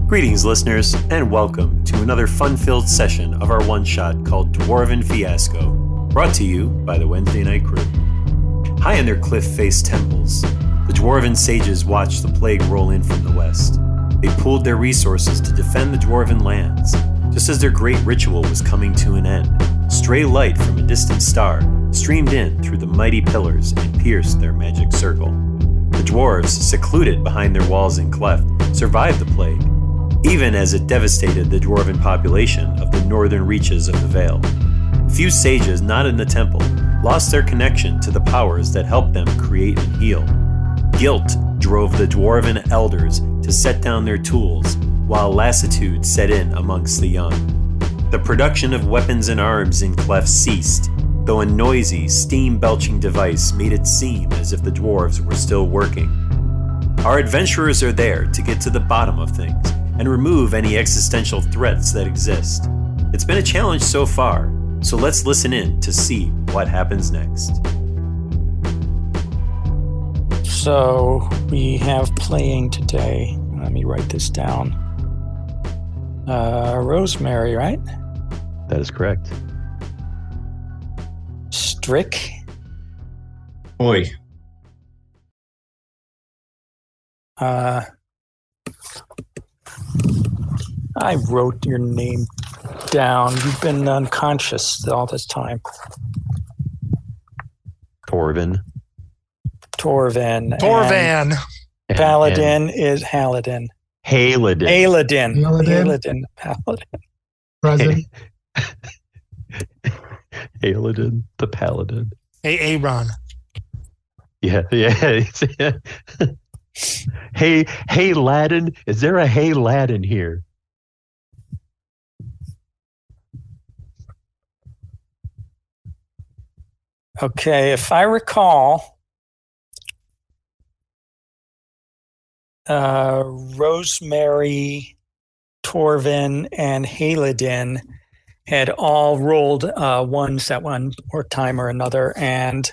Greetings, listeners, and welcome to another fun-filled session of our one-shot called Dwarven Fiasco, brought to you by the Wednesday Night Crew. High in their cliff-faced temples, the Dwarven sages watched the plague roll in from the west. They pooled their resources to defend the Dwarven lands. Just as their great ritual was coming to an end, stray light from a distant star streamed in through the mighty pillars and pierced their magic circle. The dwarves, secluded behind their walls and cleft, survived the plague, even as it devastated the dwarven population of the northern reaches of the Vale. Few sages not in the temple lost their connection to the powers that helped them create and heal. Guilt drove the dwarven elders to set down their tools, while lassitude set in amongst the young. The production of weapons and arms in clefts ceased, though a noisy, steam-belching device made it seem as if the dwarves were still working. Our adventurers are there to get to the bottom of things and remove any existential threats that exist. It's been a challenge so far, so let's listen in to see what happens next. So we have playing today. Let me write this down. Rosemary, right? That is correct. Strick. Oi. I wrote your name down. You've been unconscious all this time. Dwarven. Torvan. Paladin. Is Haladin. Haladin. Haladin. Paladin. Present. Haladin, the paladin. Hey, Aaron. Yeah. Hey, Ladin. Is there a Hey Ladin here? Okay, if I recall, Rosemary, Torvin, and Haladin had all rolled ones at one or time or another, and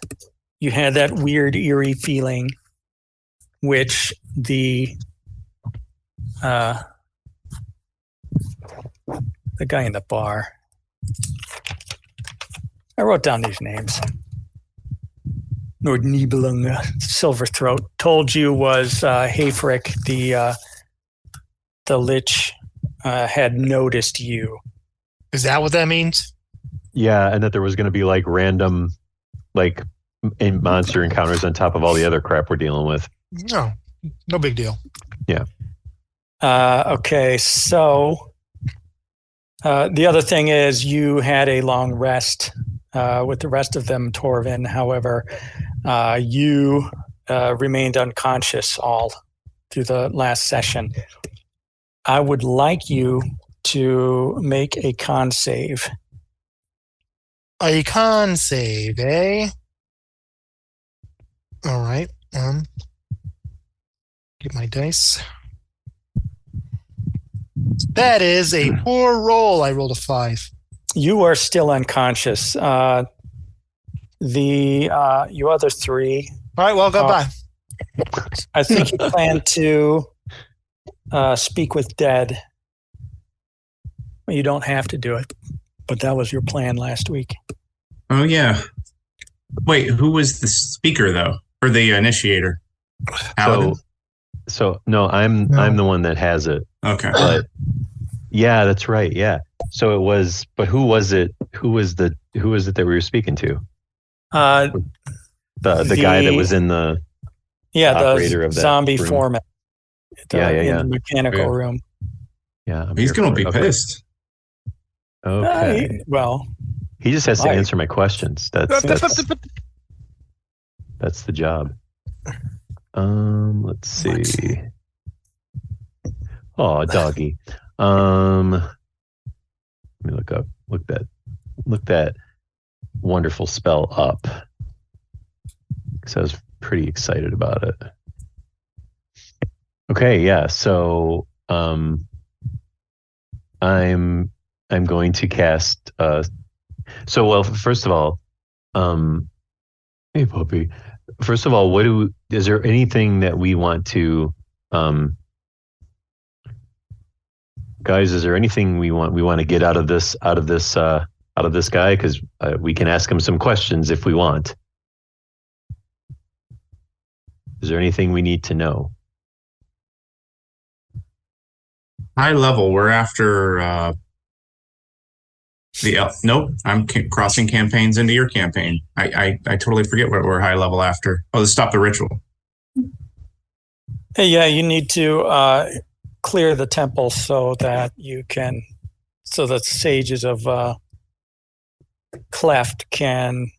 you had that weird, eerie feeling, which the guy in the bar. I wrote down these names. Nordnibelung, Silverthroat, told you was Hayfrick, the Lich, had noticed you. Is that what that means? Yeah, and that there was going to be like random, like monster encounters on top of all the other crap we're dealing with. No big deal. Yeah. Okay, so the other thing is you had a long rest with the rest of them, Torvin. However, you remained unconscious all through the last session. I would like you to make a con save. A con save, eh? All right. Get my dice. That is a poor roll. I rolled a 5. You are still unconscious. You other three. All right, well, goodbye. I think you plan to speak with Dead. You don't have to do it, but that was your plan last week. Oh, yeah. Wait, who was the speaker, though? Or the initiator? Paladin? So no, I'm the one that has it. Okay. But yeah, that's right. Yeah. So it was, but who was it? Who was it that we were speaking to? The guy that was in the operator of that zombie room. foreman. In the mechanical Yeah. room. Yeah, He's going to be pissed. Okay. He just has to answer my questions. That's the job. Let's see. Oh, doggy. Let me look that wonderful spell up, because I was pretty excited about it. Okay, yeah. So I'm going to cast. First of all, hey puppy. First of all, is there anything that we want to guys, is there anything we want to get out of this guy? Because we can ask him some questions if we want. Is there anything we need to know? High level, we're after the elf. Nope, I'm crossing campaigns into your campaign. I totally forget what we're high level after. Oh, to stop the ritual. Hey, yeah, you need to clear the temple so that the sages of Cleft can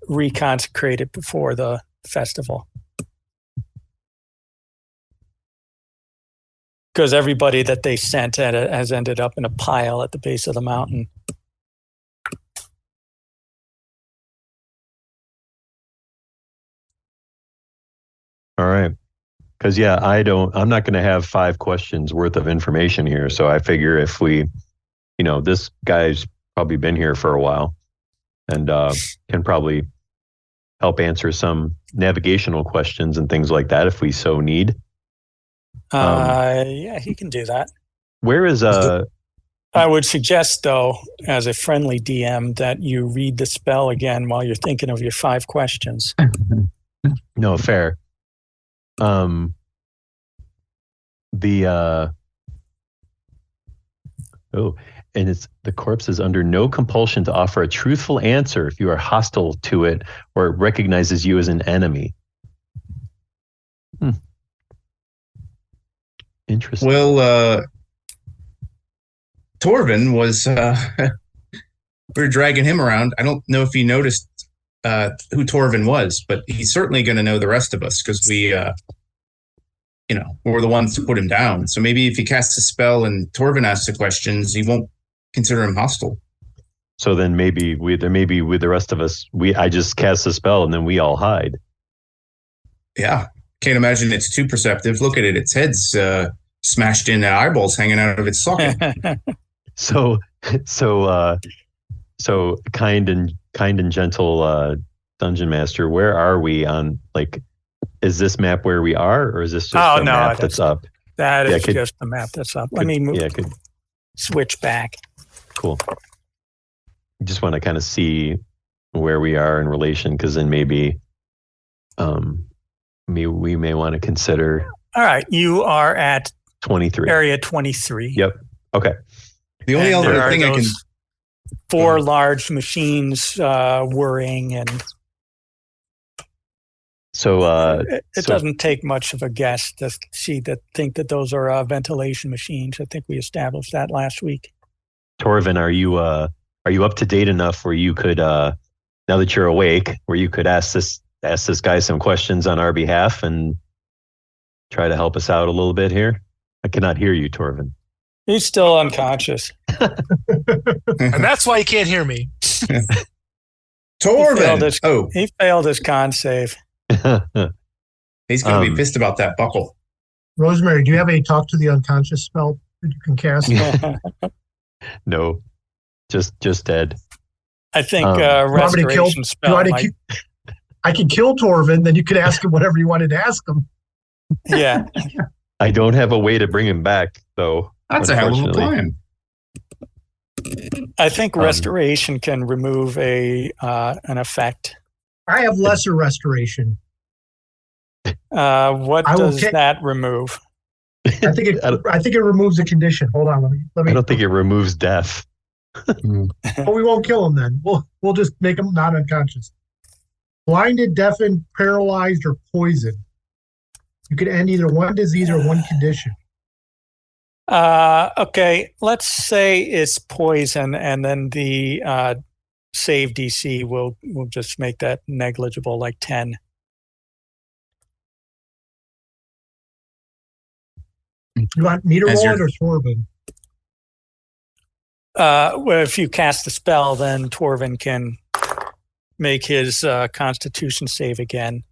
reconsecrate it before the festival. Because everybody that they sent has ended up in a pile at the base of the mountain. All right. Because I'm not going to have 5 questions worth of information here. So I figure if we, this guy's probably been here for a while and can probably help answer some navigational questions and things like that if we so need. Yeah, he can do that. Where is I would suggest, though, as a friendly DM, that you read the spell again while you're thinking of your 5 questions. No, fair. And it's the corpse is under no compulsion to offer a truthful answer if you are hostile to it or it recognizes you as an enemy. Interesting. Well, Dwarven was we were dragging him around. I don't know if he noticed who Dwarven was, but he's certainly going to know the rest of us because we we're the ones to put him down. So maybe if he casts a spell and Dwarven asks the questions, he won't consider him hostile. So then maybe with the rest of us, I just cast a spell and then we all hide. Yeah. Can't imagine it's too perceptive. Look at it. Its head's smashed in, eyeballs hanging out of its socket. So kind and gentle dungeon master, where are we on, is this map where we are, or is this just the map that's up? That is just the map that's up. Let me switch back. Cool. Just want to kind of see where we are in relation, because then maybe we may want to consider. All right, you are at 23. Area 23. Yep. Okay. The only other thing I can 4 large machines whirring, and so it doesn't take much of a guess to think that those are ventilation machines. I think we established that last week. Dwarven, are you up to date enough where you could now that you're awake, where you could ask this guy some questions on our behalf and try to help us out a little bit here? I cannot hear you, Dwarven. He's still unconscious. And that's why he can't hear me. Dwarven! He failed his con save. He's going to be pissed about that buckle. Rosemary, do you have a talk to the unconscious spell that you can cast? No, just dead. I think restoration spell. I can kill Dwarven, then you could ask him whatever you wanted to ask him. Yeah. I don't have a way to bring him back, though. That's a hell of a plan. I think restoration can remove an effect. I have lesser restoration. What does that remove? I think it removes a condition. Hold on, let me. I don't think it removes death. Well, we won't kill him then. We'll just make him not unconscious. Blinded, deafened, paralyzed, or poisoned. You could end either one disease or one condition. Okay, let's say it's poison, and then the save DC will just make that negligible, like 10. You want me to roll it or Dwarven? Well, if you cast the spell, then Dwarven can make his Constitution save again.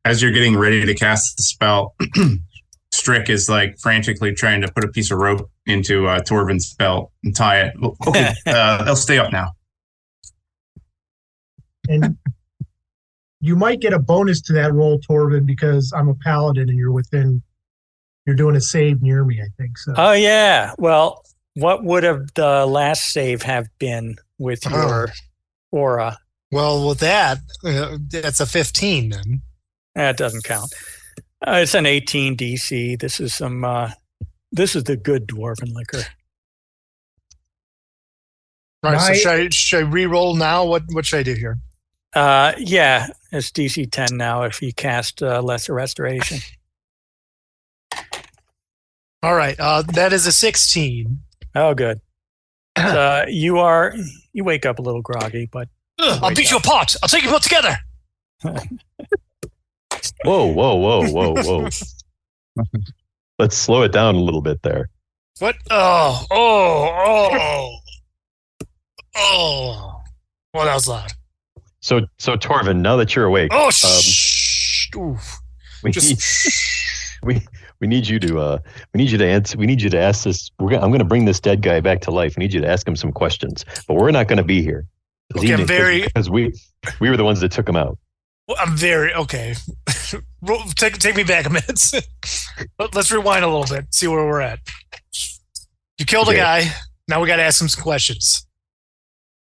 As you're getting ready to cast the spell, Strick is frantically trying to put a piece of rope into Dwarven's belt and tie it. Okay, they'll stay up now. And you might get a bonus to that roll, Dwarven, because I'm a paladin and you're doing a save near me, I think. So. Oh, yeah. Well, What would have the last save have been with your aura? Well, with that, that's a 15 then. That doesn't count. It's an 18 DC. This is this is the good dwarven liquor. Right. So should I re-roll now? What should I do here? Yeah, it's DC 10 now if you cast Lesser Restoration. All right. That is a 16. Oh, good. You wake up a little groggy, but I'll beat you apart. I'll take you both together. Whoa. Let's slow it down a little bit there. What? Oh. Well, that was loud. So Torvin, now that you're awake, we need you to answer. We need you to ask this. I'm going to bring this dead guy back to life. We need you to ask him some questions, but we're not going to be here. Okay, because we were the ones that took him out. Well, I'm very okay. Take me back a minute. Let's rewind a little bit. See where we're at. You killed a guy. Now we got to ask him some questions.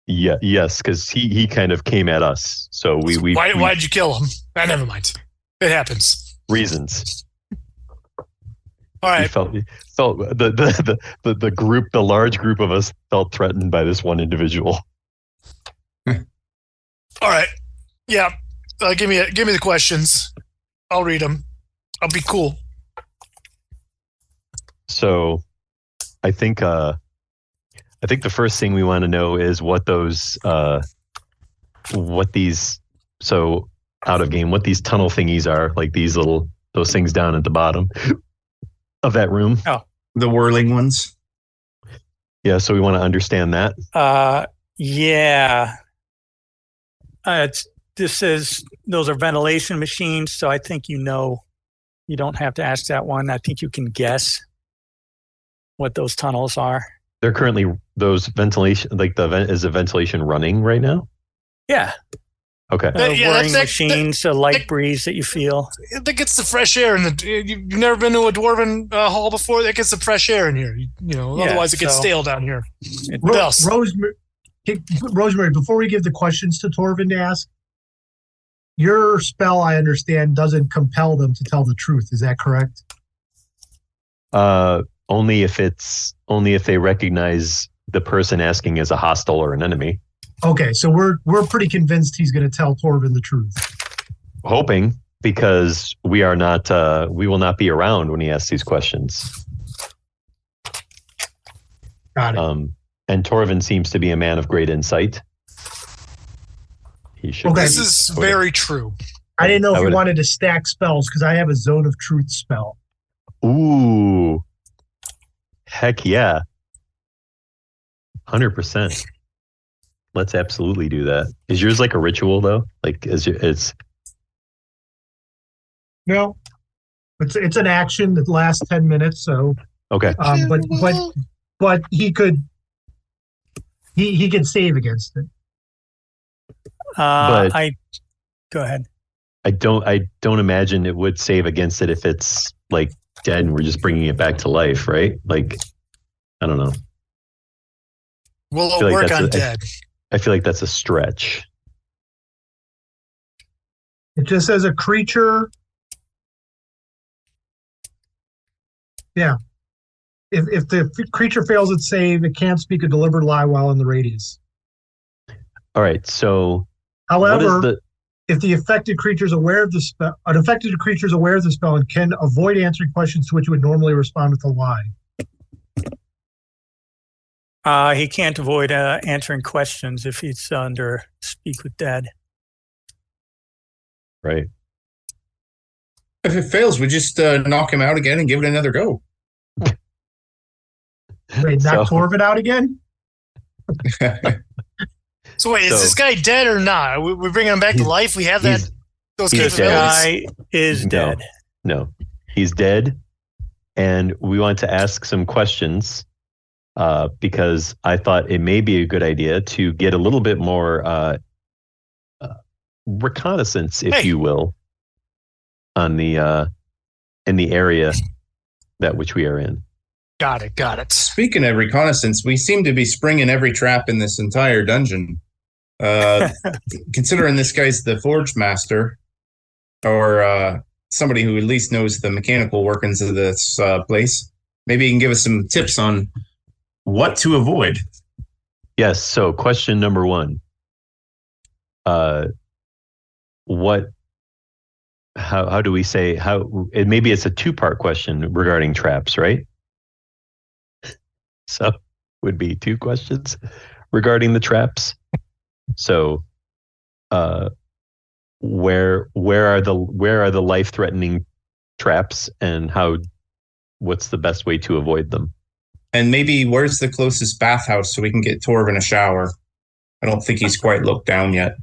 Yeah. Yes, because he kind of came at us. So why did you kill him? Never mind. It happens. Reasons. All right. Felt the group, the large group of us, felt threatened by this one individual. All right. Yeah. Give me the questions. I'll read them. I'll be cool. So, I think the first thing we want to know is what these tunnel thingies are, like those things down at the bottom of that room. Oh, the whirling ones. Yeah. So we want to understand that. Yeah. Those are ventilation machines, so I think you don't have to ask that one. I think you can guess what those tunnels are. They're currently those ventilation, is the ventilation running right now? Yeah. Okay. Whirring machines, a light breeze that you feel. That gets the fresh air, you've never been to a dwarven hall before. That gets the fresh air in here. Otherwise it gets stale down here. Rosemary, before we give the questions to Torvin to ask, your spell, I understand, doesn't compel them to tell the truth. Is that correct? Only if they recognize the person asking as a hostile or an enemy. Okay, so we're pretty convinced he's going to tell Torvin the truth. Hoping, because we will not be around when he asks these questions. Got it. And Torvin seems to be a man of great insight. This is very true. I didn't know if you wanted to stack spells because I have a Zone of Truth spell. Ooh. Heck yeah. 100%. Let's absolutely do that. Is yours like a ritual though? Like it's No. It's an action that lasts 10 minutes, so okay. But he could save against it. But go ahead. I don't imagine it would save against it if it's like dead and we're just bringing it back to life, right? Like, I don't know. Will it work on dead? I feel like that's a stretch. It just says a creature. Yeah. If the creature fails its save, it can't speak a deliberate lie while in the radius. All right. So, however, if the affected creature is aware of the spell, an affected creature is aware of the spell and can avoid answering questions to which it would normally respond with a lie. He can't avoid answering questions if he's under Speak with Dead. Right. If it fails, we just knock him out again and give it another go. Wait, knock Torvin out again? So wait, is this guy dead or not? We're bringing him back to life? We have those capabilities? This guy is dead. No, he's dead. And we want to ask some questions because I thought it may be a good idea to get a little bit more reconnaissance, if you will, on the in the area that which we are in. Got it. Speaking of reconnaissance, we seem to be springing every trap in this entire dungeon. Considering this guy's the forge master, or somebody who at least knows the mechanical workings of this place, maybe he can give us some tips on what to avoid. Yes. So question number 1. How do we say maybe it's a 2-part question regarding traps, right? So would be 2 questions regarding the traps. So, where are the life-threatening traps, and what's the best way to avoid them? And maybe where's the closest bathhouse so we can get Torvin a shower? I don't think he's quite looked down yet.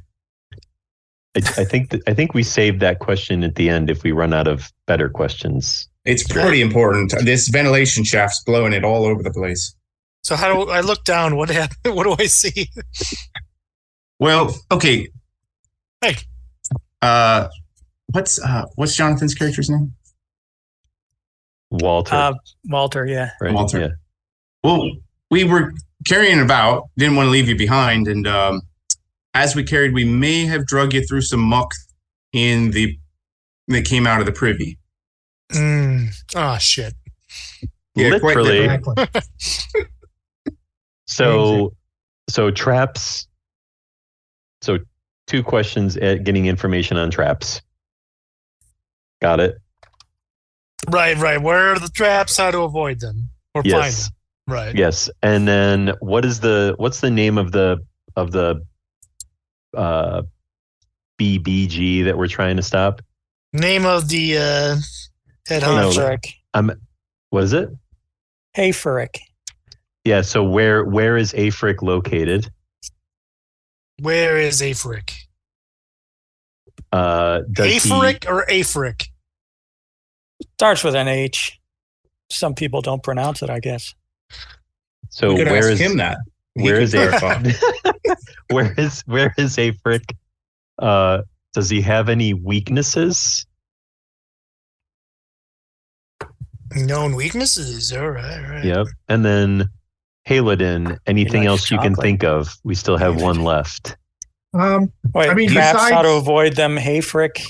I think we saved that question at the end if we run out of better questions. It's pretty important. This ventilation shaft's blowing it all over the place. So how do I look down? What happened? What do I see? Well, okay. Hey. What's Jonathan's character's name? Walter. Walter, yeah. Right? Walter. Yeah. Well, we were carrying about, didn't want to leave you behind, and as we carried, we may have drug you through some muck that came out of the privy. Oh, shit. Yeah, literally. Exactly. So traps. So 2 questions at getting information on traps. Got it. Right. Where are the traps? How to avoid them or find them? Right. Yes, and then what's the name of the BBG that we're trying to stop? Name of the head honcho. What is it? Hayfrick. Yeah. So where is Afric located? Where is Afric? Afric or Afric? Starts with an H. Some people don't pronounce it, I guess. So we could ask him that. Where is Afric? Where is Afric? Does he have any weaknesses? Known weaknesses. All right. Yep. And then Halidin, anything else you can think of? We still have 1 left. Wait, I mean, traps, besides, how to avoid them, Hayfrick.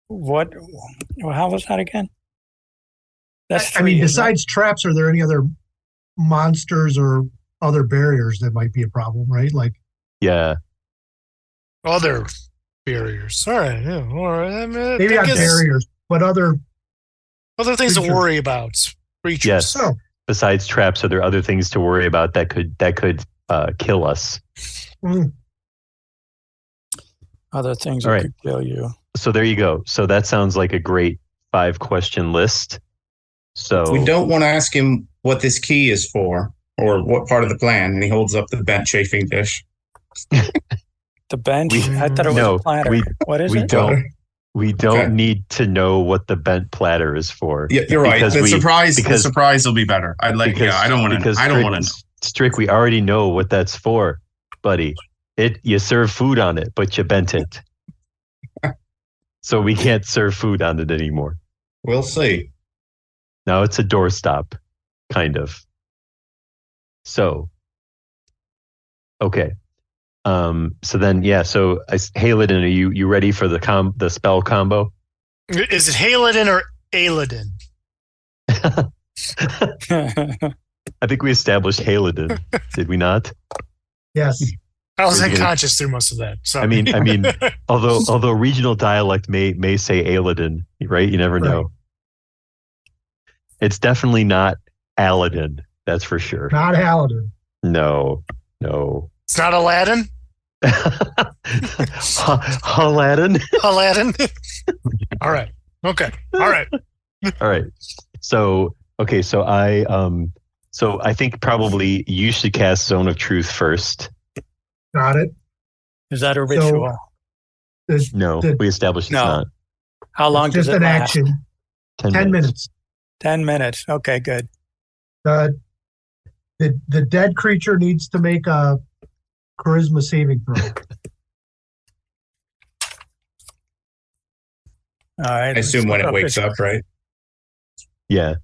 What? How was that again? That's 3, I mean, besides traps, are there any other monsters or other barriers that might be a problem, right? Like, Yeah. Other barriers. All right. Yeah. All right. I mean, maybe not barriers, but other things creatures. to worry about. Creatures. Yes. So, Besides traps, are there other things to worry about that could kill us? Other things All that right. could kill you. So there you go. So that sounds like a great 5-question list. So We don't want to ask him what this key is for or what part of the plan. And he holds up the bent chafing dish. The bench? I thought it was a platter. What is it? We don't need to know what the bent platter is for. Yeah, you're right. The surprise will be better. I don't want to. I don't want to know. Strick, we already know what that's for, buddy. You serve food on it, but you bent it. So we can't serve food on it anymore. We'll see. Now it's a doorstop, kind of. So, okay. So then, yeah. So, Halidin, are you ready for the spell combo? Is it Halidin or Aladin? I think we established Halidin, did we not? yes. I was unconscious through most of that. So I mean, although regional dialect may say Aladin, right? You never know. It's definitely not Aladin, that's for sure. Not Halidin. No. It's not Aladdin? Aladdin? Aladdin? All right. Okay. All right. All right. So I think probably you should cast Zone of Truth first. Got it. Is that a ritual? No, we established it's not. How long does just it an last? action. 10 minutes. 10 minutes. Okay, good. The dead creature needs to make a charisma saving throw. All right. I assume when it wakes up, right? Yeah,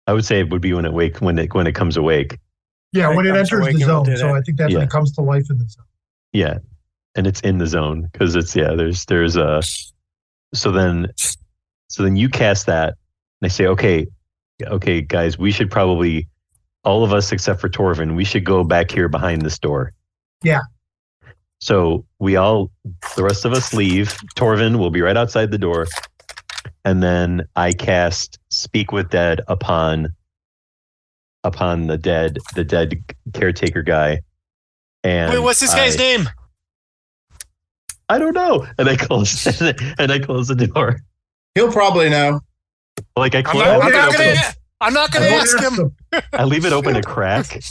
I would say it would be when it comes awake. Yeah, when it enters the zone. So I think that's when Yeah. it comes to life in the zone. Yeah, and it's in the zone because it's there's a so then you cast that and I say okay guys, we should probably, all of us except for Torvin, we should go back here behind this door. Yeah. So the rest of us leave. Torvin will be right outside the door, and then I cast Speak with Dead upon the dead caretaker guy. And wait, what's this guy's name? I don't know. And I close the door. He'll probably know. Like I close. I'm not gonna ask him. I leave it open a crack.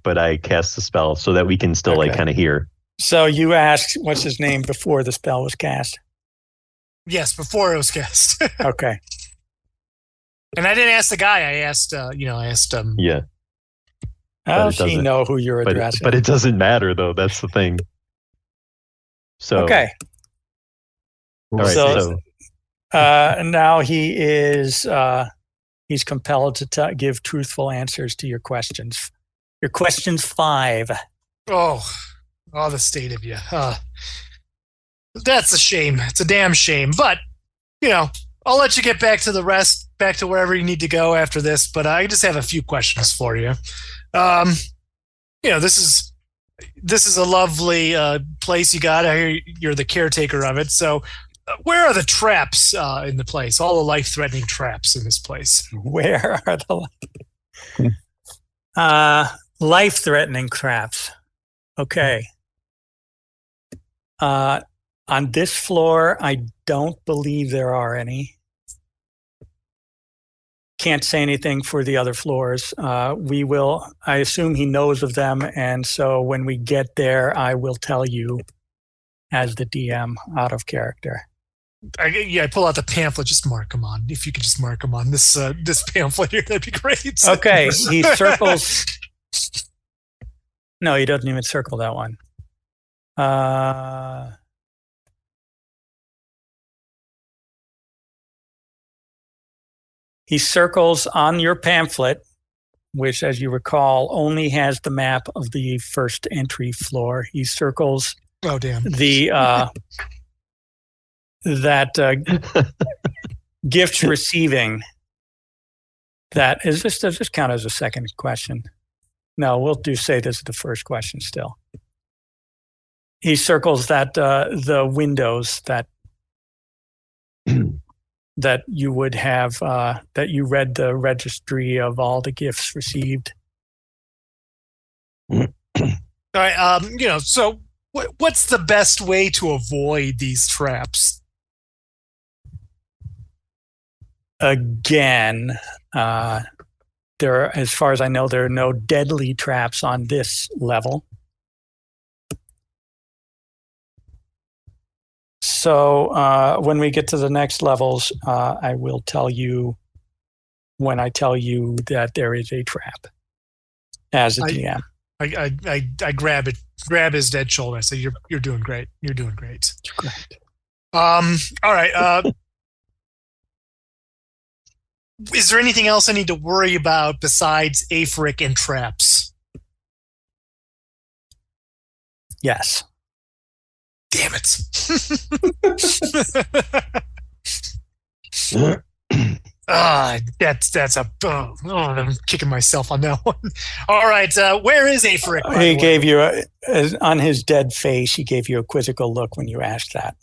But I cast the spell so that we can still like kind of hear. So you asked what's his name before the spell was cast? Yes, before it was cast. Okay. And I didn't ask the guy. I asked, Yeah. How does he know who you're addressing? But it doesn't matter though. That's the thing. So okay. All right. Now he is. He's compelled to give truthful answers to your questions. Your questions 5. Oh, the state of you. That's a shame. It's a damn shame. But, I'll let you get back to the rest, back to wherever you need to go after this. But I just have a few questions for you. This is a lovely place you got. I hear you're the caretaker of it. So where are the traps in the place? All the life-threatening traps in this place. Where are the life-threatening traps? Okay. On this floor, I don't believe there are any. Can't say anything for the other floors. I assume he knows of them, and so when we get there, I will tell you as the DM out of character. I pull out the pamphlet. Just mark them on. If you could just mark them on this pamphlet here, that'd be great. Okay, he circles. No, he doesn't even circle that one. He circles on your pamphlet, which, as you recall, only has the map of the first entry floor. He circles. Oh, damn. That gifts receiving. Does this count as a second question? No, we'll say this is the first question still. He circles that the windows that you would have that you read the registry of all the gifts received. All right. So what's the best way to avoid these traps? Again, as far as I know, there are no deadly traps on this level. So when we get to the next levels, I will tell you when I tell you that there is a trap as a DM. I grab his dead shoulder. I say, "You're doing great. You're doing great." Great. All right. Is there anything else I need to worry about besides Aphric and traps? Yes. Damn it. I'm kicking myself on that one. All right. Where is Aphric? He gave you on his dead face, he gave you a quizzical look when you asked that.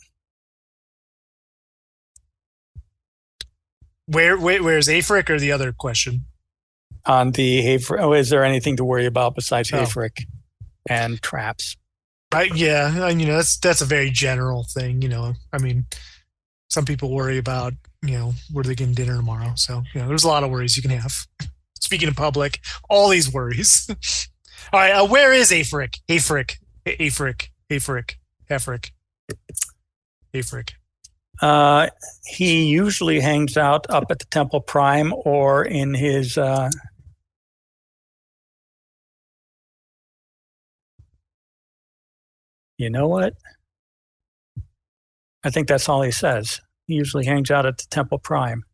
Where's Aphric or the other question? On the Aphric, is there anything to worry about besides Aphric and traps? That's a very general thing. I mean, some people worry about where they're getting dinner tomorrow. So there's a lot of worries you can have. Speaking in public, all these worries. All right, where is Aphric? Aphric. He usually hangs out up at the Temple Prime or in his you know what? I think that's all he says. He usually hangs out at the Temple Prime.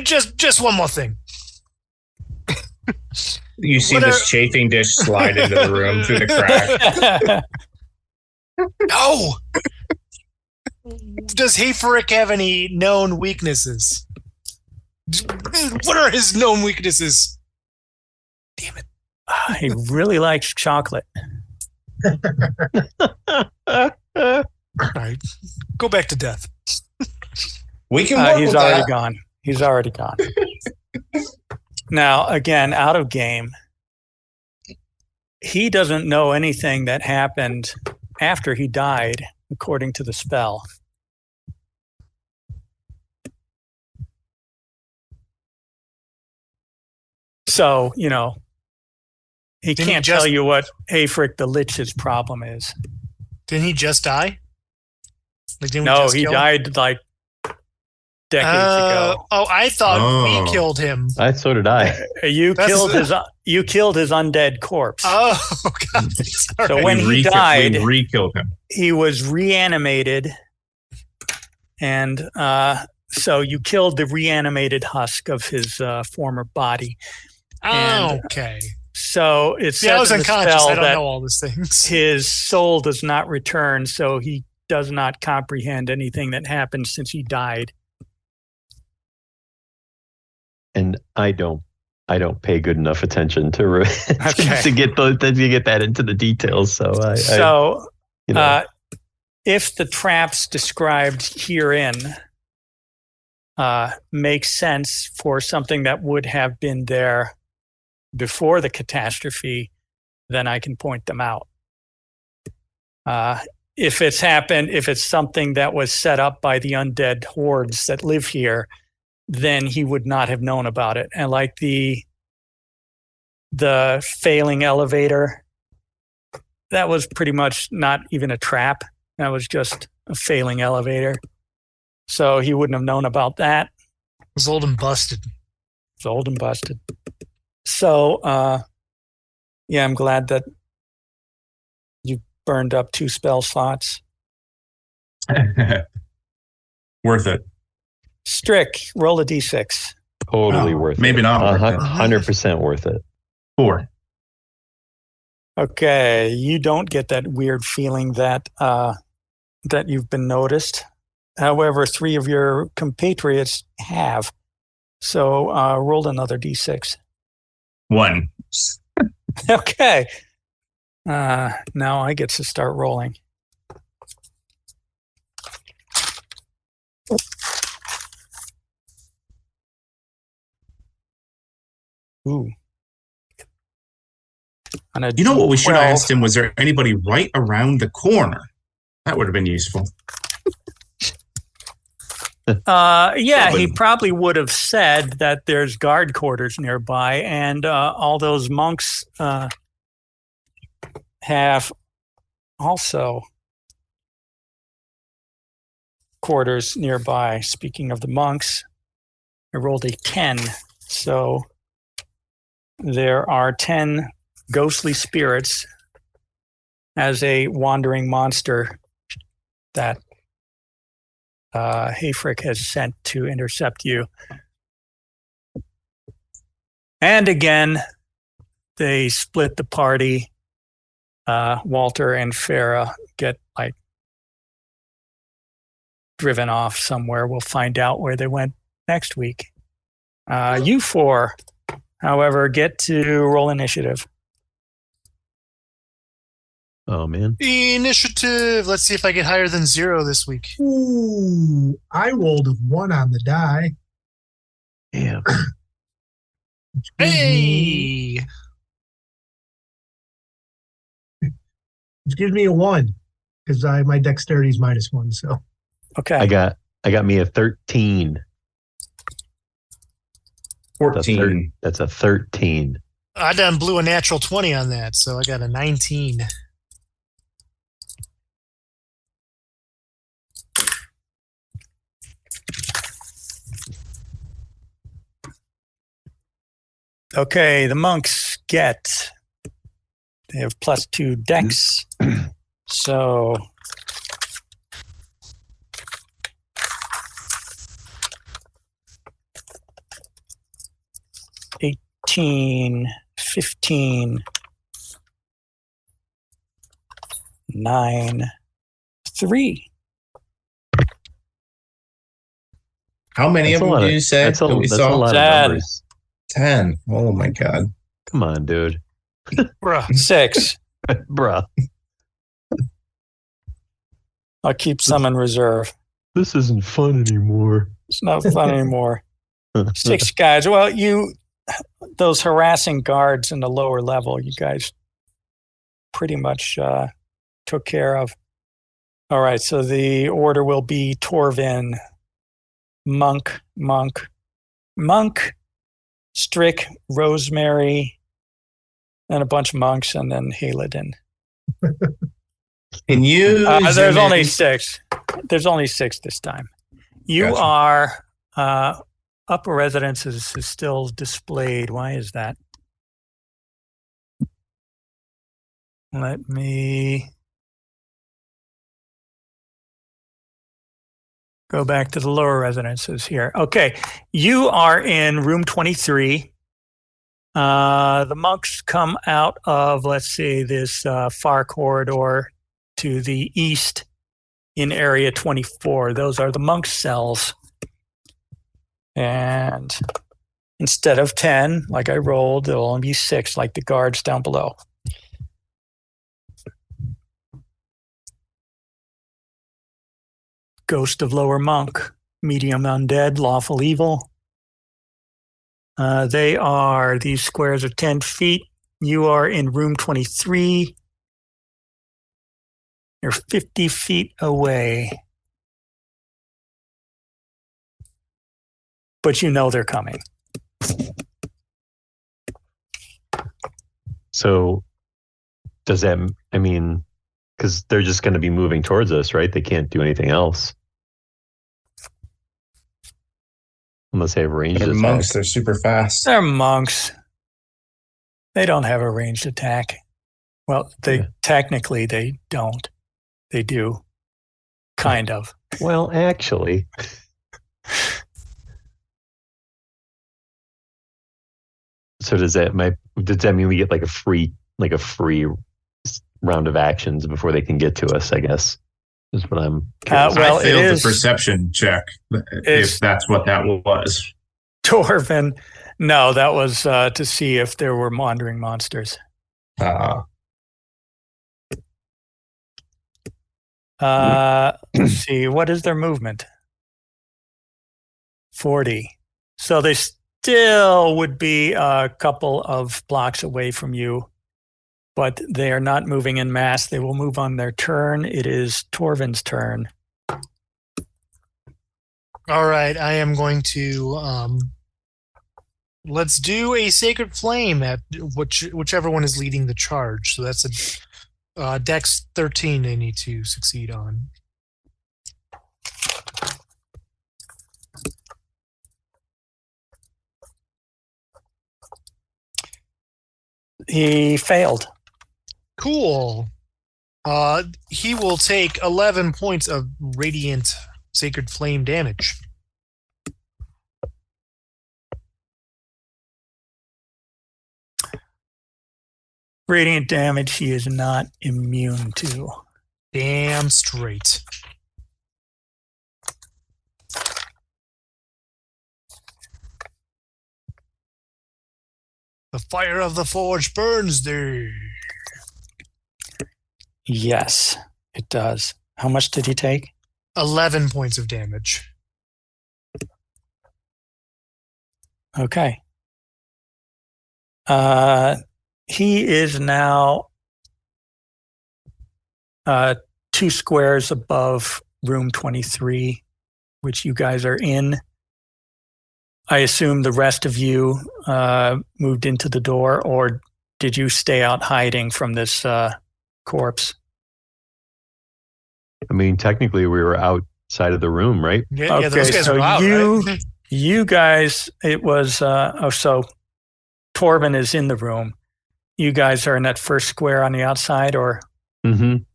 just one more thing. You see this chafing dish slide into the room through the crack. No. Does Hayfrick have any known weaknesses? What are his known weaknesses? Damn it. He really likes chocolate. All right. Go back to death. We can work he's with already that. gone. He's already gone. Now, again, out of game, he doesn't know anything that happened after he died, according to the spell. So, he can't tell you what Hayfrick the Lich's problem is. Didn't he just die? No, he died like decades ago. Oh, I thought we killed him. So did I. You killed his undead corpse. Oh, God. So when he died, we re-killed him. He was reanimated, and so you killed the reanimated husk of his former body. And, okay. So it's I was unconscious. I don't know all these things. His soul does not return, so he does not comprehend anything that happened since he died. And I don't pay good enough attention to to get that into the details. So if the traps described herein make sense for something that would have been there before the catastrophe, then I can point them out. If it's something that was set up by the undead hordes that live here, then he would not have known about it. And like the failing elevator, that was pretty much not even a trap. That was just a failing elevator. So he wouldn't have known about that. It was old and busted. So, I'm glad that you burned up 2 spell slots. Worth it. Strick, roll a d6. Totally worth it. Maybe not worth it. 100% worth it. 4. Okay, you don't get that weird feeling that that you've been noticed. However, 3 of your compatriots have. So roll another d6. 1. Okay. Now I get to start rolling. Ooh. You know what we should have asked him? Was there anybody right around the corner? That would have been useful. He probably would have said that there's guard quarters nearby, and all those monks have also quarters nearby. Speaking of the monks, I rolled a 10, so there are 10 ghostly spirits as a wandering monster that Hayfrick has sent to intercept you. And again, they split the party. Walter and Farah get driven off somewhere. We'll find out where they went next week. You 4, however, get to roll initiative. Oh, man. Initiative. Let's see if I get higher than 0 this week. Ooh, I rolled a 1 on the die. Damn. Hey! Which gives me a 1 because my dexterity is -1. So okay, I got me a 13. 14. That's a 13. I done blew a natural 20 on that, so I got a 19. Okay, the monks they have +2 dex. So 13, 15, 9, 3. How many That's of them do you say That's a that we lot saw? of 10. numbers. 10. Oh my God. Come on, dude. Bruh. 6. Bruh. I'll keep some in reserve. This isn't fun anymore. It's not fun anymore. 6 guys. Well, those harassing guards in the lower level, you guys pretty much took care of. All right, so the order will be Torvin, Monk, Strick, Rosemary, and a bunch of monks, and then Haladin. Can you? There's only 6. There's only 6 this time. You Gotcha. are upper residences is still displayed. Why is that? Let me go back to the lower residences here. Okay, you are in room 23. The monks come out of, let's see, this far corridor to the east in area 24. Those are the monk cells. And instead of 10, like I rolled, there'll only be 6, like the guards down below. Ghost of Lower Monk, Medium Undead, Lawful Evil. These squares are 10 feet. You are in room 23. You're 50 feet away. But you know they're coming. So does that, I mean, because they're just going to be moving towards us, right? They can't do anything else. Unless they have ranged They're attack. monks. They're super fast. They're monks. They don't have a ranged attack. Well, technically they don't. They do. Kind of. Well, actually. So does that mean we get like a free round of actions before they can get to us, I guess, is what I'm curious. I failed the perception check, if that's what that was. Dwarven. No, that was to see if there were wandering monsters. Let's see, what is their movement? 40. So they still would be a couple of blocks away from you, but they are not moving in mass. They will move on their turn. It is Torvin's turn. All right, I am going to let's do a Sacred Flame at whichever one is leading the charge. So that's a Dex 13 they need to succeed on. He failed. Cool. He will take 11 points of radiant Sacred Flame damage. Radiant damage he is not immune to. Damn straight. The fire of the forge burns thee. Yes, it does. How much did he take? 11 points of damage. Okay. He is now 2 squares above room 23, which you guys are in. I assume the rest of you moved into the door, or did you stay out hiding from this corpse? I mean, technically we were outside of the room, right? Yeah, those guys so are out, right? You guys, it was, so Torvin is in the room. You guys are in that first square on the outside, or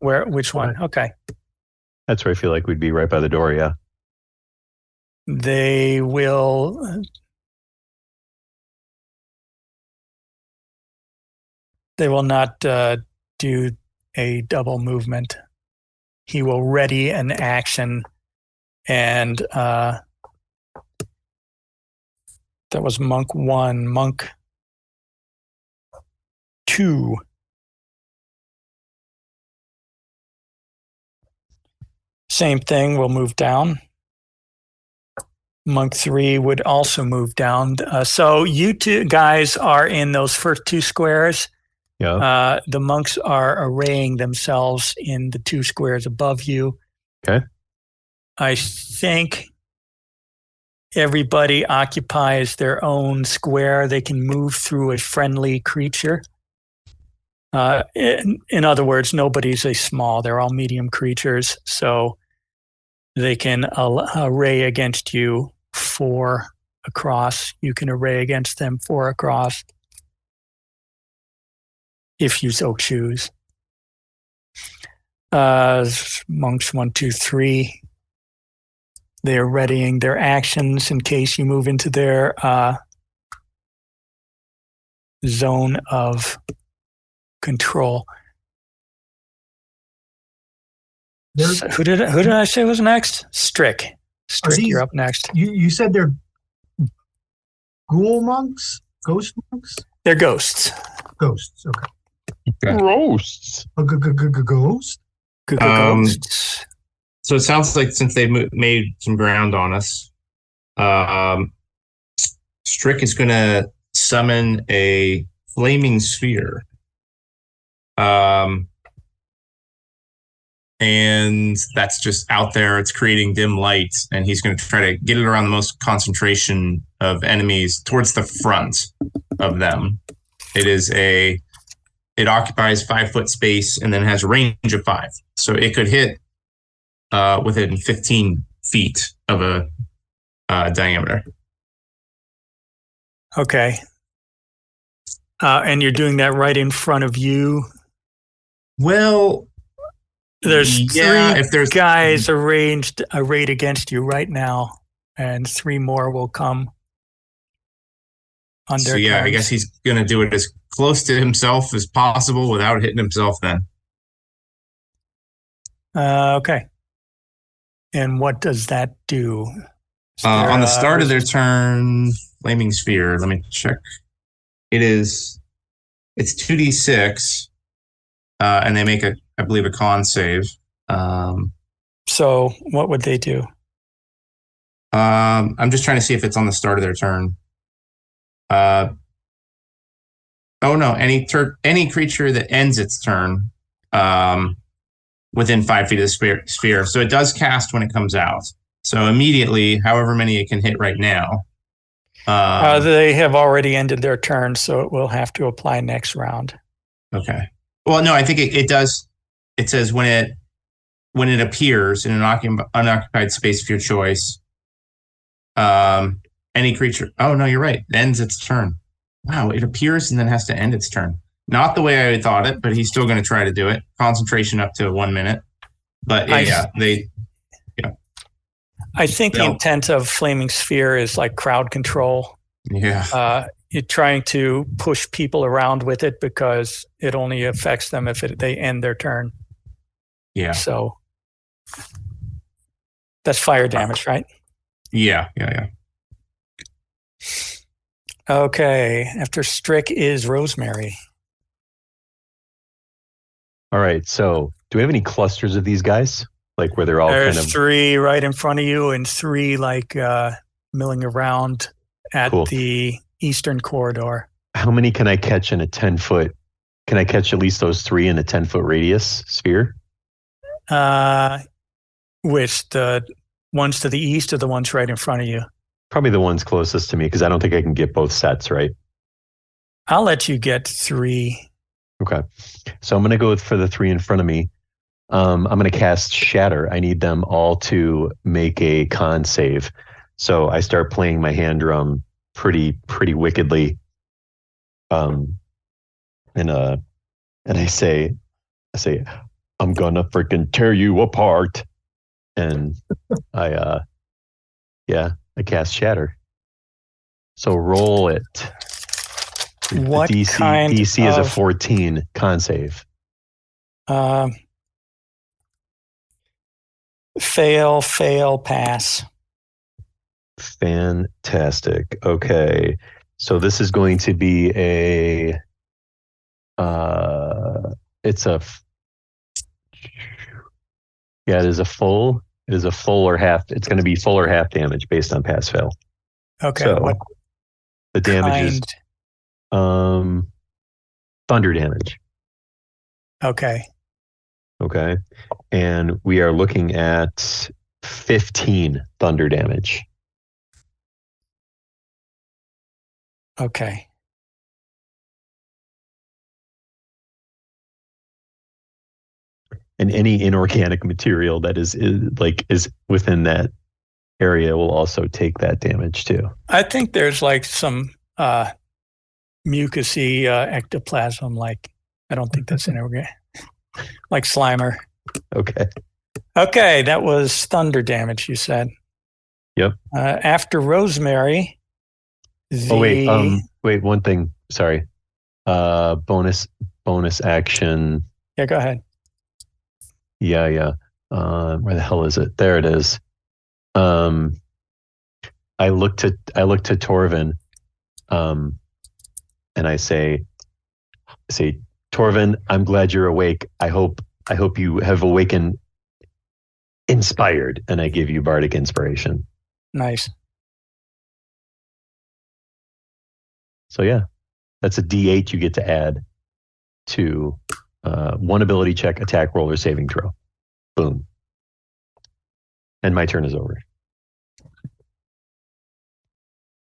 which one? Okay. That's where I feel like we'd be, right by the door, yeah. They will They will not do a double movement. He will ready an action, and that was Monk 1. Monk 2. Same thing, will move down. Monk 3 would also move down. So you two guys are in those first 2 squares. Yeah. The monks are arraying themselves in the 2 squares above you. Okay. I think everybody occupies their own square. They can move through a friendly creature. In other words, nobody's a small. They're all medium creatures. So they can array against you 4 across. You can array against them 4 across, if you so choose. Monks 1, 2, 3. They're readying their actions in case you move into their zone of control. So who did I say was next? Strick. Strick, you're up next. You said they're ghoul monks? Ghost monks? They're ghosts. Ghosts, okay. Roasts. Ghost? Ghosts. So it sounds like since they've made some ground on us, Strick is going to summon a flaming sphere. And that's just out there. It's creating dim light, and he's going to try to get it around the most concentration of enemies towards the front of them. It occupies 5-foot space and then has a range of 5. So it could hit within 15 feet of a diameter. Okay. And you're doing that right in front of you? Well, there's 3 guys arrayed against you right now, and 3 more will come on their turns. I guess he's going to do it as close to himself as possible without hitting himself then. Okay. And what does that do? On the start of their turn, flaming sphere, let me check. It's 2d6, and they make I believe a con save. So what would they do? I'm just trying to see if it's on the start of their turn. Oh no! Any creature that ends its turn within 5 feet of the sphere. So it does cast when it comes out. So immediately, however many it can hit right now. They have already ended their turn, so it will have to apply next round. Okay. Well, no, I think it does. It says when it appears in an unoccupied space of your choice, any creature. Oh no, you're right. It ends its turn. Wow, it appears and then has to end its turn. Not the way I thought it, but he's still going to try to do it. Concentration up to 1 minute. But I think the intent of Flaming Sphere is like crowd control. Yeah. You're trying to push people around with it because it only affects them if they end their turn. Yeah. So that's fire damage, right? Yeah. Okay. After Strick is Rosemary. All right. So do we have any clusters of these guys? Like where they're all There's 3 right in front of you and 3 like milling around at the eastern corridor. How many can I catch in a 10-foot? Can I catch at least those 3 in a 10-foot radius sphere? Which the ones to the east or the ones right in front of you? Probably the ones closest to me because I don't think I can get both sets, right? I'll let you get 3. Okay. So I'm going to go for the 3 in front of me. I'm going to cast Shatter. I need them all to make a con save. So I start playing my hand drum pretty wickedly. And I say, I'm gonna freaking tear you apart. And I cast Shatter. So roll it. What the DC, kind DC is a of 14 con save. fail, pass. Fantastic. Okay. So this is going to be it is a full or half. It's going to be full or half damage based on pass fail. Okay. So what the damage kind? is thunder damage. Okay. Okay. And we are looking at 15 thunder damage. Okay. And any inorganic material that is within that area will also take that damage too. I think there's like some mucousy ectoplasm. Like, I don't think that's inorganic. Like Slimer. Okay. Okay, that was thunder damage, you said. Yep. After Rosemary, wait, one thing. Sorry. Bonus action. Yeah, go ahead. Yeah. Where the hell is it? There it is. I look to Torvin, and I say, Torvin, I'm glad you're awake. I hope you have awakened inspired, and I give you bardic inspiration. Nice. So yeah, that's a D8 you get to add to one ability check, attack roll, or saving throw. Boom. And my turn is over.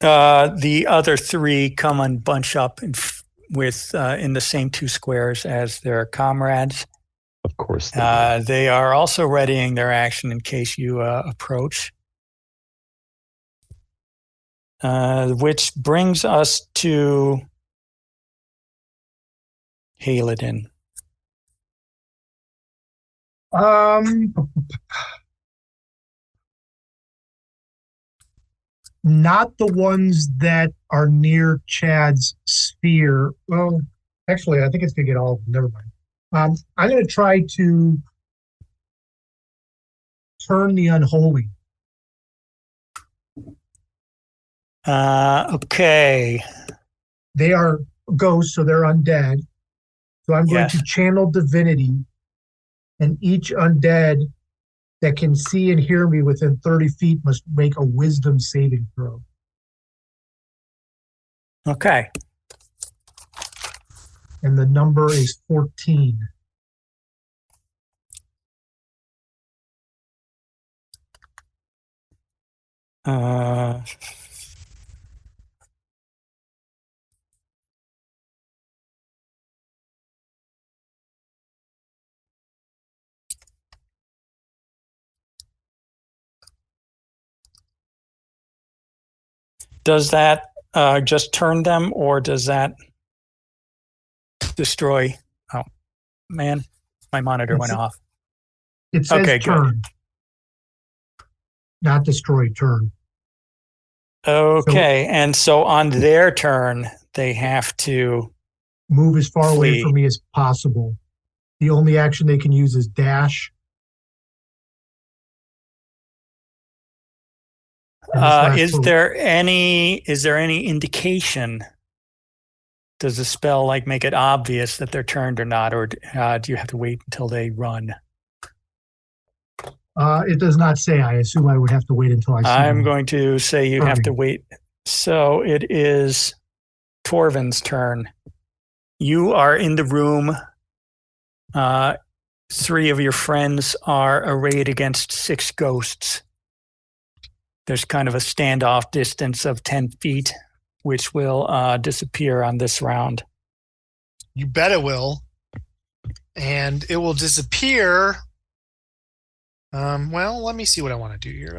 The other three come and bunch up in the same two squares as their comrades. Of course. They are also readying their action in case you approach. Which brings us to Haladin. Not the ones that are near Chad's sphere. Well, actually, I think it's going to get all of them. Never mind. I'm going to try to turn the unholy. Okay. They are ghosts, so they're undead. So I'm going to channel divinity, and each undead that can see and hear me within 30 feet must make a wisdom saving throw. Okay. And the number is 14. Does that just turn them, or does that destroy? Oh, man, my monitor went off. It says okay, turn. Good. Not destroy, turn. Okay, and so on their turn, they have to move as far away from me as possible. The only action they can use is dash. Is there any indication? Does the spell make it obvious that they're turned or not, or do you have to wait until they run? It does not say. I assume I would have to wait until I see I'm them. going to say you have to wait. So it is Torvin's turn. You are in the room. 3 of your friends are arrayed against 6 ghosts. There's kind of a standoff distance of 10 feet, which will disappear on this round. You bet it will. And it will disappear. Well, let me see what I want to do here.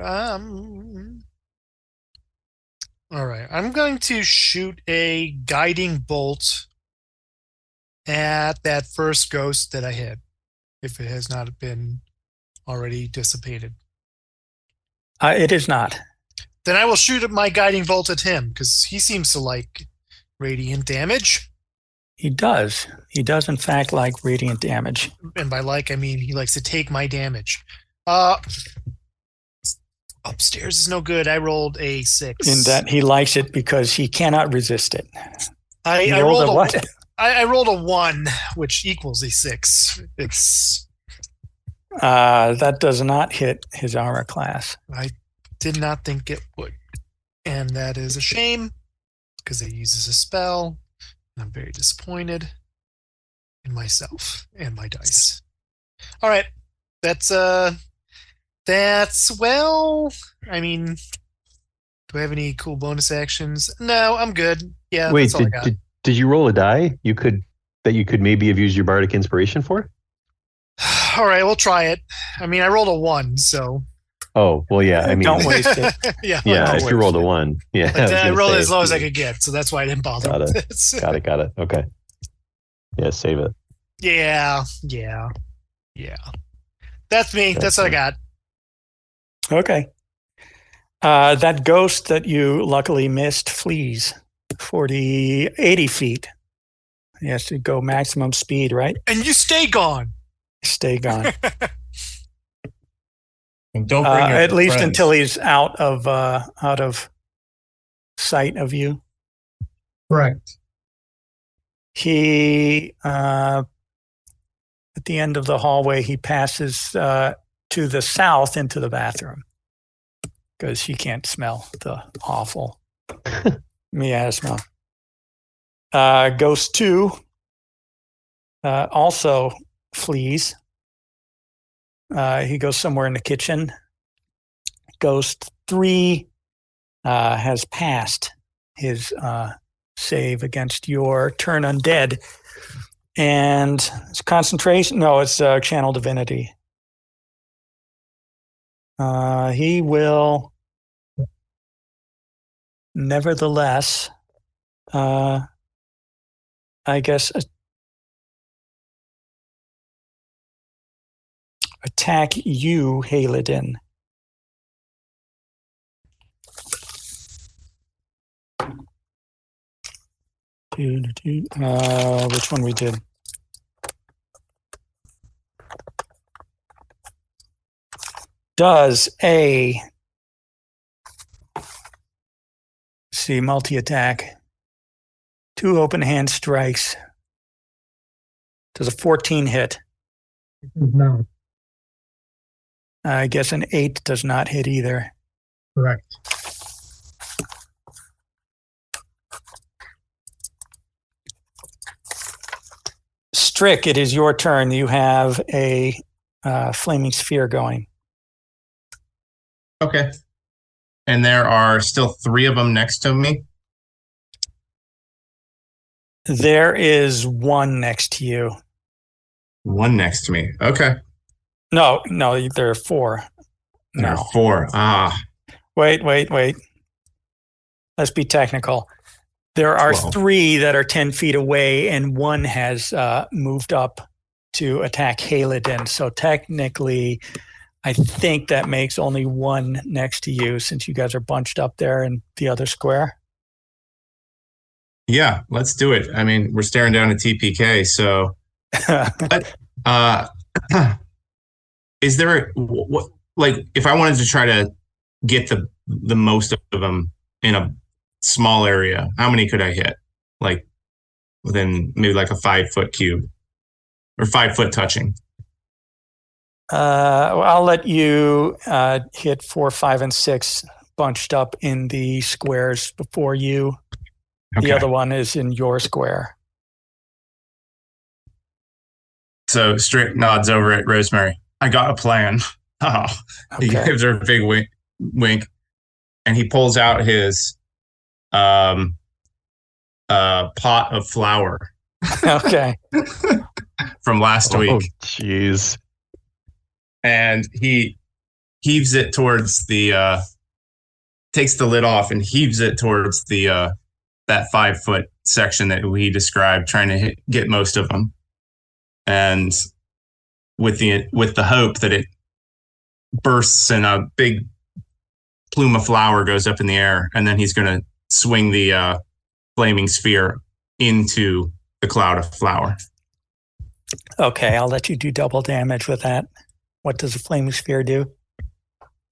All right. I'm going to shoot a guiding bolt at that first ghost that I hit, if it has not been already dissipated. It is not. Then I will shoot my guiding bolt at him, because he seems to like radiant damage. He does. He does, in fact, like radiant damage. And by like, I mean he likes to take my damage. Upstairs is no good. I rolled a 6. In that he likes it because he cannot resist it. I rolled a what? I rolled a 1, which equals a 6. It's that does not hit his armor class. I did not think it would, and that is a shame because it uses a spell. And I'm very disappointed in myself and my dice. All right, that's well. I mean, do I have any cool bonus actions? No, I'm good. Yeah. Wait, that's all I got. Did you roll a die you could maybe have used your bardic inspiration for? All right, we'll try it. I mean, I rolled a 1, so. Oh well, yeah. I mean, don't waste it. Yeah, if you rolled a 1, yeah. Like I rolled as low as I could get, so that's why I didn't bother. Got with it. this. Got it. Okay. Yeah, save it. Yeah. That's me. That's what I got. Okay. That ghost that you luckily missed flees 80 feet. He has to go maximum speed, right? And you stay gone. Stay gone. And don't bring your at least friends. until he's out of sight of you. Correct. He at the end of the hallway, he passes to the south into the bathroom because he can't smell the awful miasma. Ghost 2 also flees. He goes somewhere in the kitchen. Ghost 3 has passed his save against your turn undead. And it's concentration. No, it's channel divinity. He will nevertheless, I guess, attack you, Halidin. Which one we did? Does a multi-attack, 2 open hand strikes. Does a 14 hit? No, I guess an 8 does not hit either. correct. Strick, it is your turn. You have a flaming sphere going. Okay. And there are still 3 of them next to me. There is 1 next to you. 1 next to me. Okay. No, there are 4. There No. are 4. Wait. Let's be technical. There are 12. 3 that are 10 feet away, and 1 has moved up to attack Halidin. So technically, I think that makes only 1 next to you, since you guys are bunched up there in the other square. Yeah, let's do it. I mean, we're staring down a TPK, so. Is there what like if I wanted to try to get the most of them in a small area, how many could I hit? Like within maybe like a 5-foot cube or 5 foot touching. I'll let you hit 4, 5, and 6 bunched up in the squares before you. Okay. The other one is in your square. So Strick nods over at Rosemary. I got a plan. Oh, Okay. He gives her a big wink, and he pulls out his pot of flour Okay. from last Oh, week, jeez. and he heaves it towards the takes the lid off and heaves it towards the that 5 foot section that we described, trying to get most of them, and with the hope that it bursts and a big plume of flour goes up in the air, and then he's going to swing the flaming sphere into the cloud of flour. Okay, I'll let you do double damage with that. What does a flaming sphere do?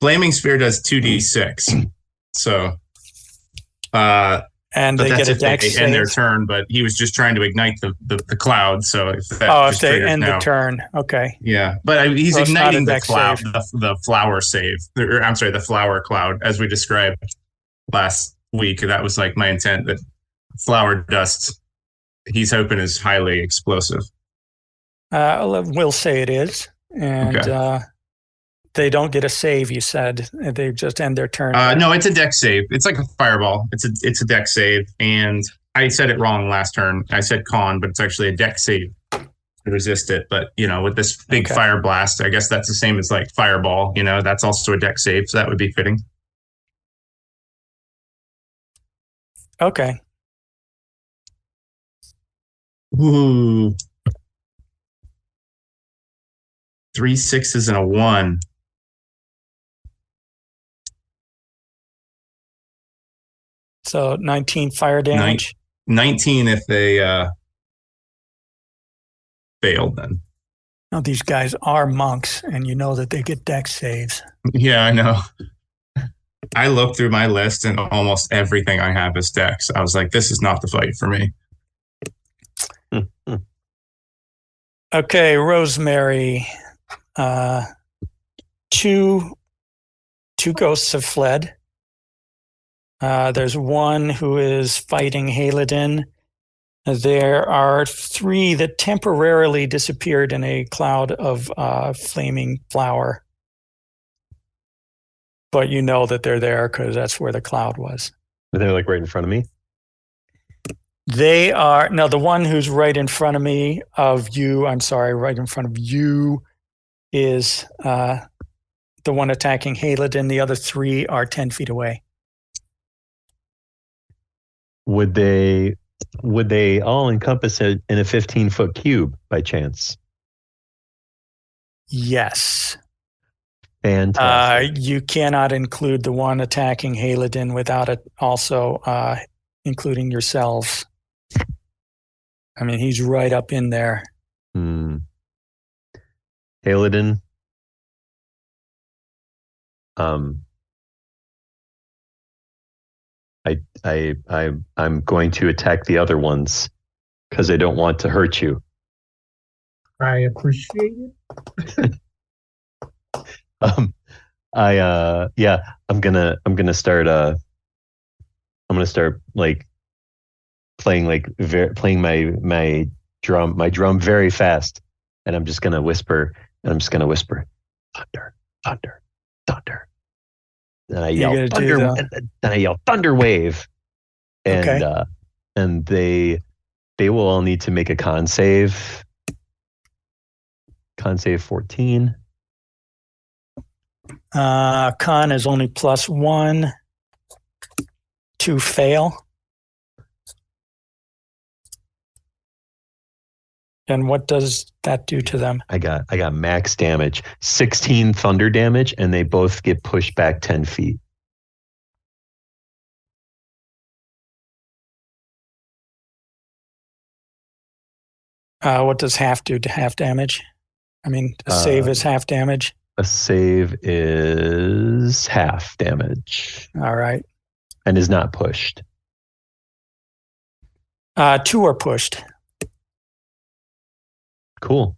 Flaming sphere does 2d6. So, and but they that's get a if they dex end their save? turn. But he was just trying to ignite the cloud. So if that if just they triggers end now. the turn, okay. Yeah, but he's So it's not a igniting the dex cloud, save. the flower save. Or, I'm sorry, the flower cloud, as we described last week. That was like my intent. That flower dust, he's hoping is highly explosive. We'll say it is, and Okay. they don't get a save. You said they just end their turn. No, it's a dex save. It's like a fireball. It's a dex save, and I said it wrong last turn. I said con, but it's actually a dex save to resist it. But with this big fire blast, I guess that's the same as like fireball. That's also a dex save, so that would be fitting. Okay. Ooh. 3 6s and a 1. So 19 fire damage. 19 if they failed then. No, these guys are monks, and you know that they get dex saves. Yeah, I know. I looked through my list, and almost everything I have is dex. I was like, this is not the fight for me. Okay, Rosemary. Two ghosts have fled. There's one who is fighting Haladin. There are 3 that temporarily disappeared in a cloud of flaming flour. But you know that they're there because that's where the cloud was. They're like right in front of me? They are, now the one who's right in front of me right in front of you is the one attacking Haladin. The other 3 are 10 feet away. Would they all encompass it in a 15-foot cube by chance? Yes. Fantastic. You cannot include the one attacking Haladin without it also including yourselves. I mean, he's right up in there. Haladin. I'm going to attack the other ones because I don't want to hurt you. I appreciate it. I'm gonna start like playing my drum very fast, and I'm just gonna whisper, thunder, thunder, thunder. And I yell thunder, and then I yell thunder wave, and and they will all need to make a con save. Con save 14. Con is only +1 to fail. And what does that do to them? I got max damage, 16 thunder damage, and they both get pushed back 10 feet. What does half do to half damage? I mean, a save is half damage. A save is half damage. All right. And is not pushed. 2 are pushed. Cool.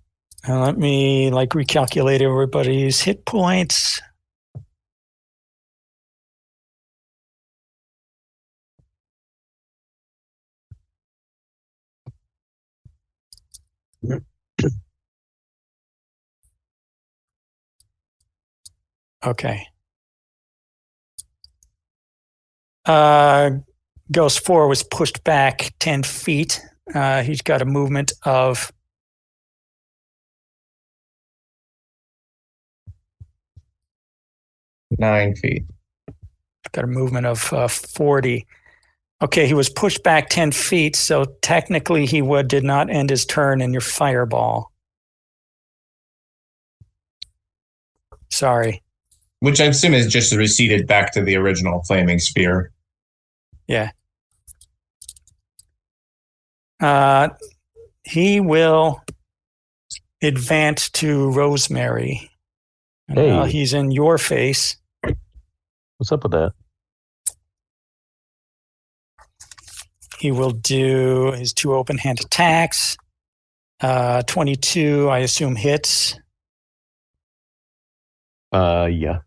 Let me recalculate everybody's hit points. Okay. Ghost 4 was pushed back 10 feet. He's got a movement of 9 feet. Got a movement of 40. Okay, he was pushed back 10 feet, so technically he did not end his turn in your fireball. Sorry. Which I assume is just receded back to the original flaming sphere. Yeah. He will advance to Rosemary. And Hey. now he's in your face. What's up with that? He will do his 2 open hand attacks. 22, I assume, hits. Yeah.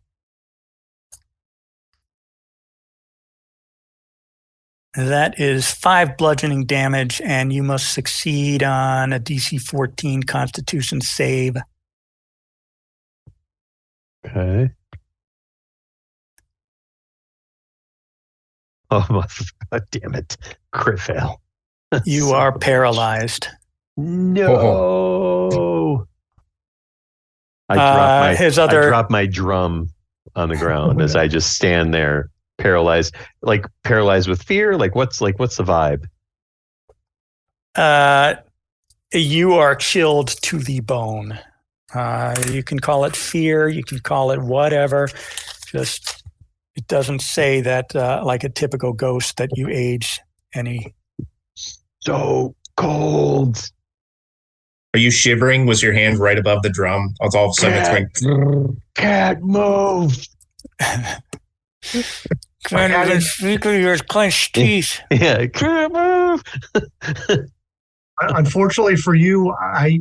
That is 5 bludgeoning damage, and you must succeed on a DC 14 Constitution save. Okay. Oh, God damn it. Crit fail. You are paralyzed. No. I dropped my drum on the ground as I just stand there paralyzed. Like paralyzed with fear? What's the vibe? You are chilled to the bone. You can call it fear, you can call it whatever. Just it doesn't say that like a typical ghost that you age any. So cold. Are you shivering? Was your hand right above the drum? All of a sudden it's going. Can't move. Can't even speak with your clenched teeth. Yeah, can't move. Unfortunately for you, I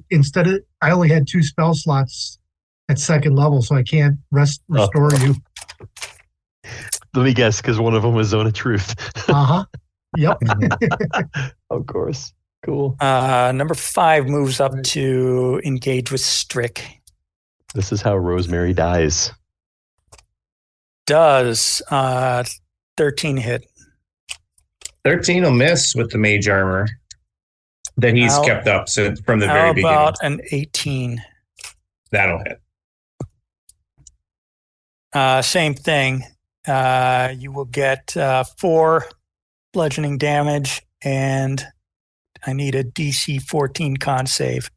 only had 2 spell slots at 2nd level, so I can't restore you. Let me guess, because one of them was Zone of Truth. Yep. Of course. Cool. Number 5 moves up to engage with Strick. This is how Rosemary dies. Does 13 hit. 13 will miss with the mage armor that he's kept up from the very beginning. How about an 18? That'll hit. Same thing. You will get 4 bludgeoning damage, and I need a DC 14 con save.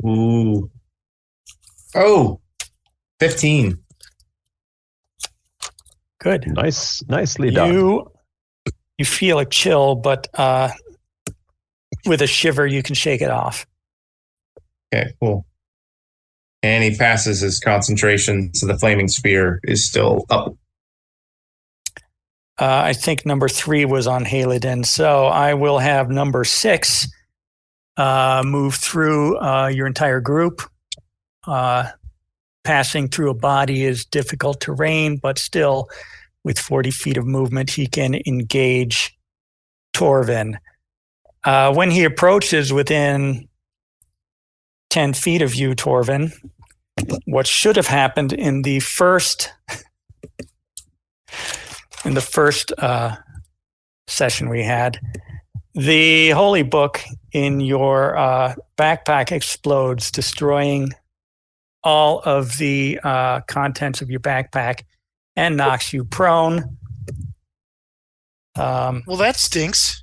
Ooh. Oh, 15. Good. Nicely done. You feel a chill, but with a shiver, you can shake it off. Okay, cool. And he passes his concentration, so the flaming spear is still up. I think number 3 was on Halidin, so I will have number 6 move through your entire group. Passing through a body is difficult terrain, but still, with 40 feet of movement, he can engage Dwarven. When he approaches within 10 feet of you, Dwarven, what should have happened in the first session we had, the holy book in your backpack explodes, destroying all of the contents of your backpack and knocks you prone. Well, that stinks.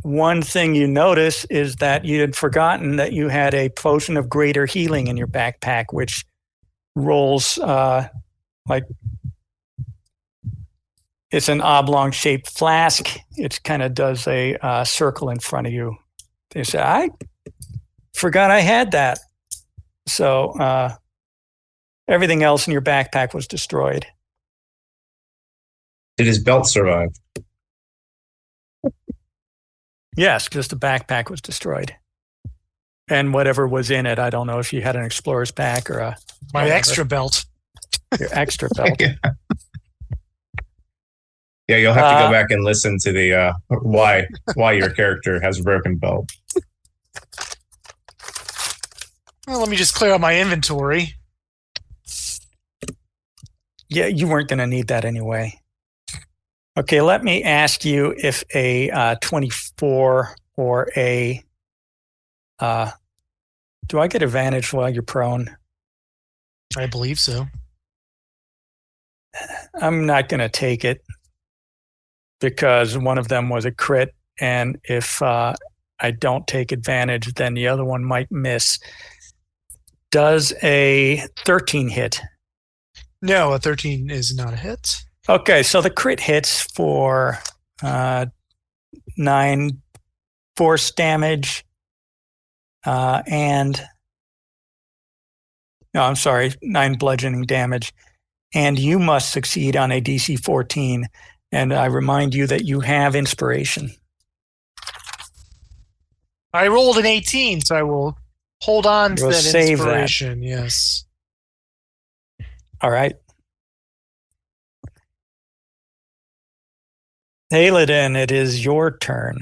One thing you notice is that you had forgotten that you had a potion of greater healing in your backpack, which rolls like it's an oblong shaped flask. It kind of does a circle in front of you. They say, I forgot I had that. So everything else in your backpack was destroyed. Did his belt survive? Yes, because the backpack was destroyed. And whatever was in it, I don't know if you had an explorer's pack or my extra belt. Your extra belt. Yeah, you'll have to go back and listen to the why your character has a broken belt. Well, let me just clear out my inventory. Yeah, you weren't going to need that anyway. Okay, let me ask you if a 24 or a... do I get advantage while you're prone? I believe so. I'm not going to take it because one of them was a crit, and if I don't take advantage, then the other one might miss. Does a 13 hit? No, a 13 is not a hit. Okay, so the crit hits for 9 force damage, and 9 bludgeoning damage, and you must succeed on a DC 14. And I remind you that you have inspiration. I rolled an 18, so I will hold on to We'll that save that. inspiration. Yes. All right. Hayladin, it is your turn.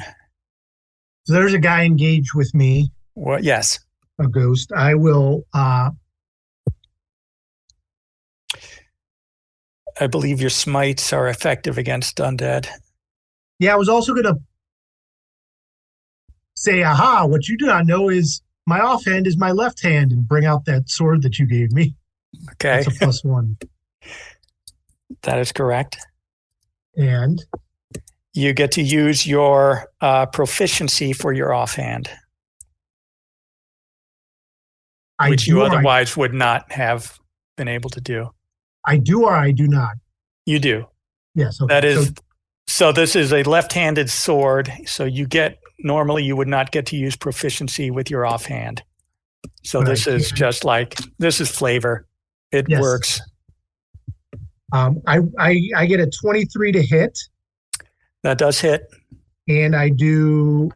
So there's a guy engaged with me, What? Yes. a ghost. I will, I believe your smites are effective against undead. yeah, I was also going to say, aha, what you do not know is my offhand is my left hand, and bring out that sword that you gave me. Okay. That's a +1. That is correct. And You get to use your proficiency for your offhand, which you otherwise would not have been able to do. I do or I do not? You do. Yes. Okay. That is, so this is a left-handed sword. So normally you would not get to use proficiency with your offhand. So But this is just like, this is flavor. It Yes. works. I get a 23 to hit, That does hit. and I do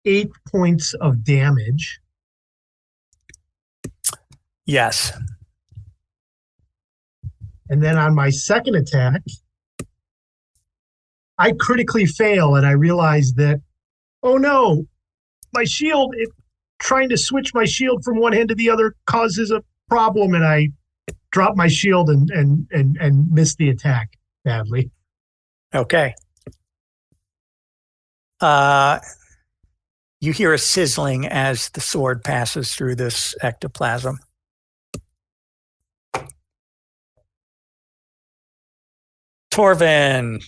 8 points of damage. Yes. And then on my second attack, I critically fail, and I realize that, oh no, my shield, trying to switch my shield from one hand to the other causes a problem, and I drop my shield and miss the attack badly. Okay. You hear a sizzling as the sword passes through this ectoplasm. Dwarven,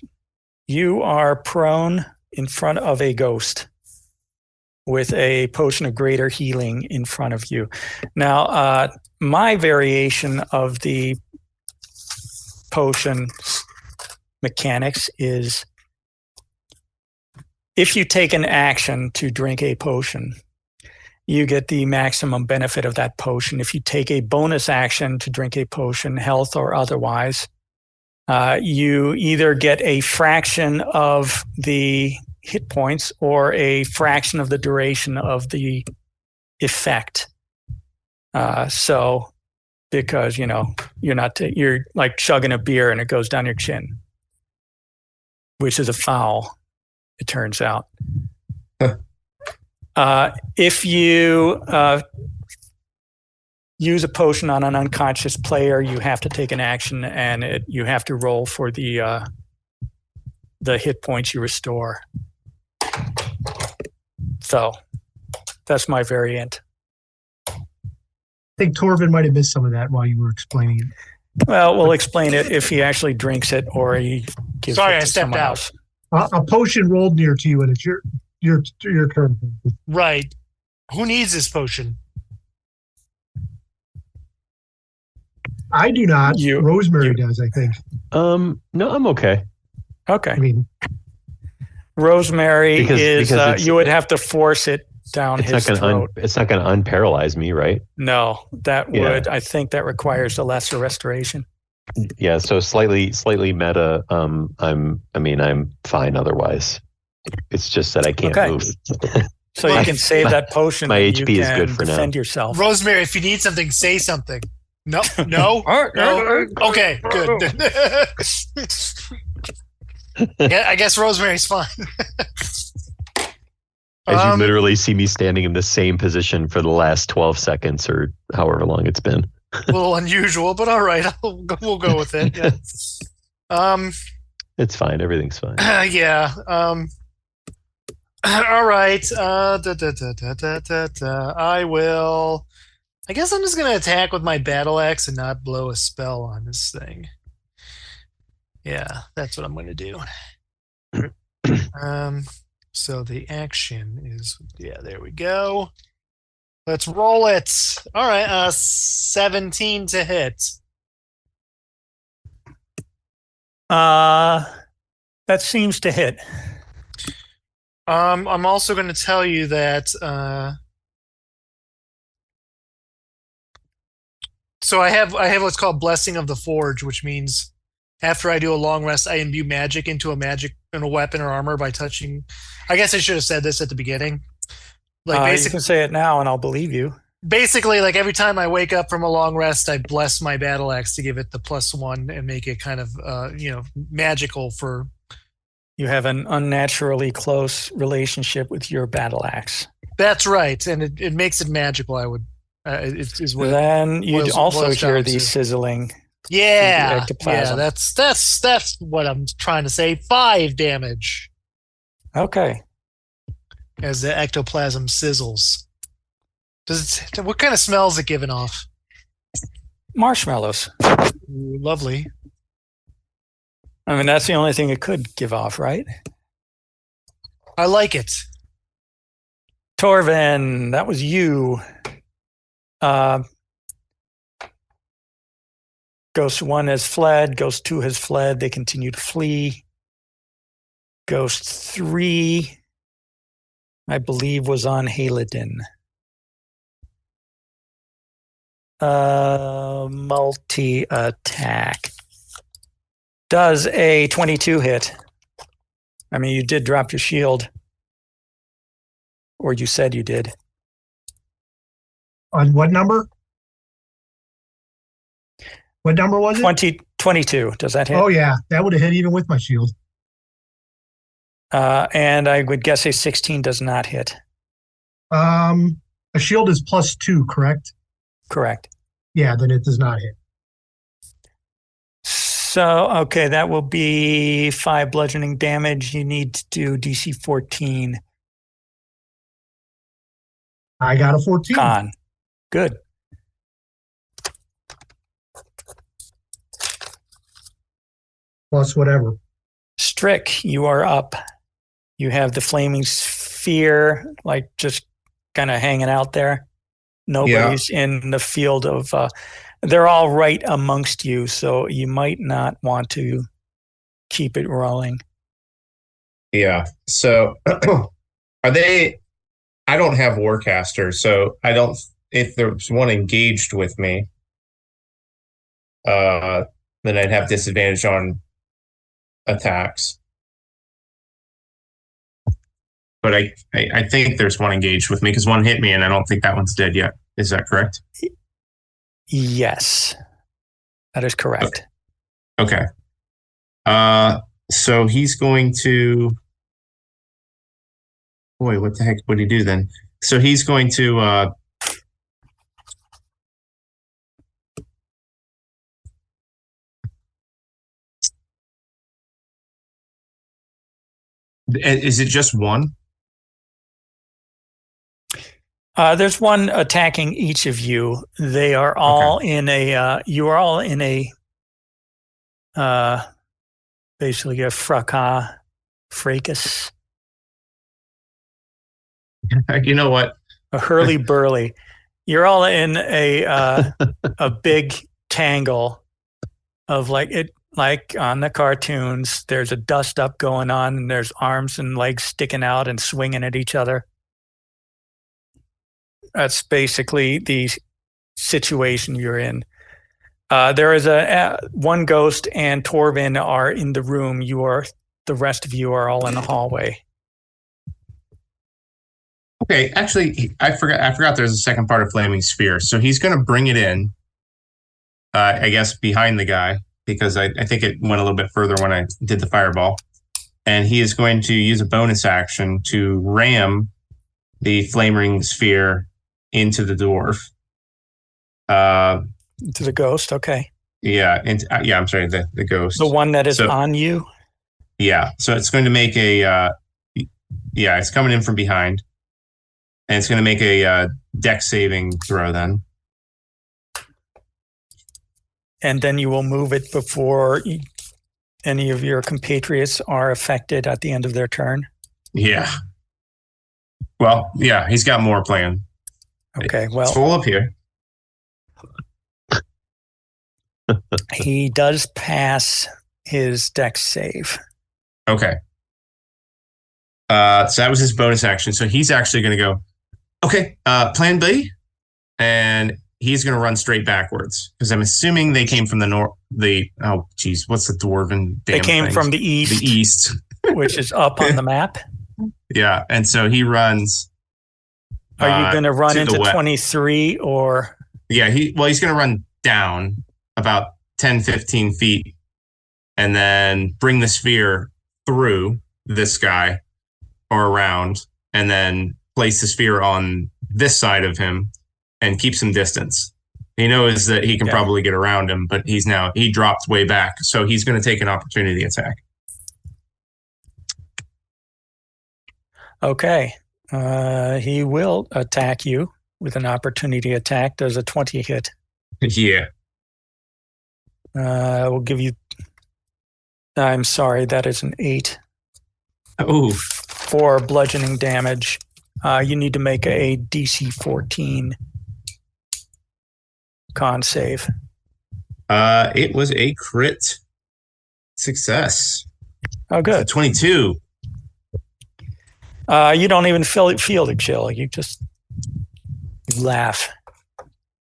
you are prone in front of a ghost with a potion of greater healing in front of you. Now, my variation of the potion mechanics is if you take an action to drink a potion, you get the maximum benefit of that potion. If you take a bonus action to drink a potion, health or otherwise, you either get a fraction of the hit points or a fraction of the duration of the effect. So, because you're like chugging a beer and it goes down your chin, which is a foul, it turns out. If you use a potion on an unconscious player, you have to take an action, and you have to roll for the hit points you restore. So that's my variant. I think Torvin might have missed some of that while you were explaining it. Well, we'll explain it if he actually drinks it or he gives it to someone else. A potion rolled near to you, and it's your turn. Right. Who needs this potion? I do not. Rosemary does, I think. No, I'm okay. Okay. I mean, Rosemary because you would have to force it down his throat. It's not going to unparalyze me, right? No, that would. I think that requires a lesser restoration. Yeah, so slightly meta. I'm fine otherwise. It's just that I can't move. So you can save that potion. My HP is good for now. Defend yourself. Rosemary, if you need something, say something. No. No. Okay, good. Yeah, I guess Rosemary's fine. As you literally see me standing in the same position for the last 12 seconds or however long it's been. A little unusual, but all right. We'll go with it. Yeah. It's fine. Everything's fine. Yeah. All right. I will. I guess I'm just going to attack with my battle axe and not blow a spell on this thing. Yeah, that's what I'm going to do. So the action is, there we go. Let's roll it. All right, 17 to hit. That seems to hit. I'm also going to tell you that. So I have what's called Blessing of the Forge, which means after I do a long rest, I imbue magic into a weapon or armor by touching. I guess I should have said this at the beginning. Like you can say it now, and I'll believe you. Basically, like every time I wake up from a long rest, I bless my battle axe to give it the +1 and make it kind of magical for. You have an unnaturally close relationship with your battle axe. That's right, and it makes it magical. I would. Is what then you'd also hear the sizzling. Yeah, the ectoplasm. Yeah, that's what I'm trying to say. 5 damage. Okay. As the ectoplasm sizzles. What kind of smell is it giving off? Marshmallows. Ooh, lovely. I mean, that's the only thing it could give off, right? I like it. Dwarven, that was you. Ghost 1 has fled. Ghost 2 has fled. They continue to flee. Ghost 3, I believe, was on Halidin. Multi-attack. Does a 22 hit? I mean, you did drop your shield. Or you said you did. On what number? What number was it? 22. Does that hit? Oh, yeah. That would have hit even with my shield. And I would guess a 16 does not hit. A shield is +2, correct? Correct. Yeah, then it does not hit. So, okay, that will be 5 bludgeoning damage. You need to do DC 14. I got a 14. Con. Good. Plus whatever. Strick, you are up. You have the flaming sphere, like just kind of hanging out there. Nobody's in the field of. They're all right amongst you, so you might not want to keep it rolling. Yeah. So, are they? I don't have Warcaster, so I don't. If there's one engaged with me, then I'd have disadvantage on attacks. But I think there's one engaged with me because one hit me, and I don't think that one's dead yet. Is that correct? Yes, that is correct. Okay. So he's going to. Boy, what the heck would he do then? So he's going to. Is it just one? There's one attacking each of you. They are all in a. You are all in a. Basically, a fracas. You know what? A hurly-burly. You're all in a big tangle of like on the cartoons. There's a dust up going on, and there's arms and legs sticking out and swinging at each other. That's basically the situation you're in. There is one ghost and Dwarven are in the room. The rest of you are all in the hallway. Okay, actually, I forgot there's a second part of Flaming Sphere. So he's going to bring it in, I guess, behind the guy, because I think it went a little bit further when I did the fireball. And he is going to use a bonus action to ram the Flaming Sphere into the dwarf. To the ghost, okay. Yeah, I'm sorry, the ghost. The one that is on you? Yeah, so it's going to make it's coming in from behind. And it's going to make a dex saving throw then. And then you will move it before any of your compatriots are affected at the end of their turn? Yeah. Well, yeah, he's got more planned. Okay, well. It's full up here. He does pass his dex save. Okay. So that was his bonus action. So he's actually going to go, okay, plan B. And he's going to run straight backwards because I'm assuming they came from the north. What's the Dwarven? They came things? From the east. The east. Which is up on the map. Yeah. And so he runs. Are you going to run into 23 or? Yeah. He's going to run down about 10, 15 feet and then bring the sphere through this guy or around and then place the sphere on this side of him and keep some distance. He knows that he can probably get around him, but he dropped way back. So he's going to take an opportunity attack. Okay. He will attack you with an opportunity attack. Does a 20 hit? Yeah. We'll give you. I'm sorry, that is an 8. Oh. 4 bludgeoning damage. You need to make a DC 14 con save. It was a crit success. Oh, good. 22. You don't even feel the chill. You just laugh.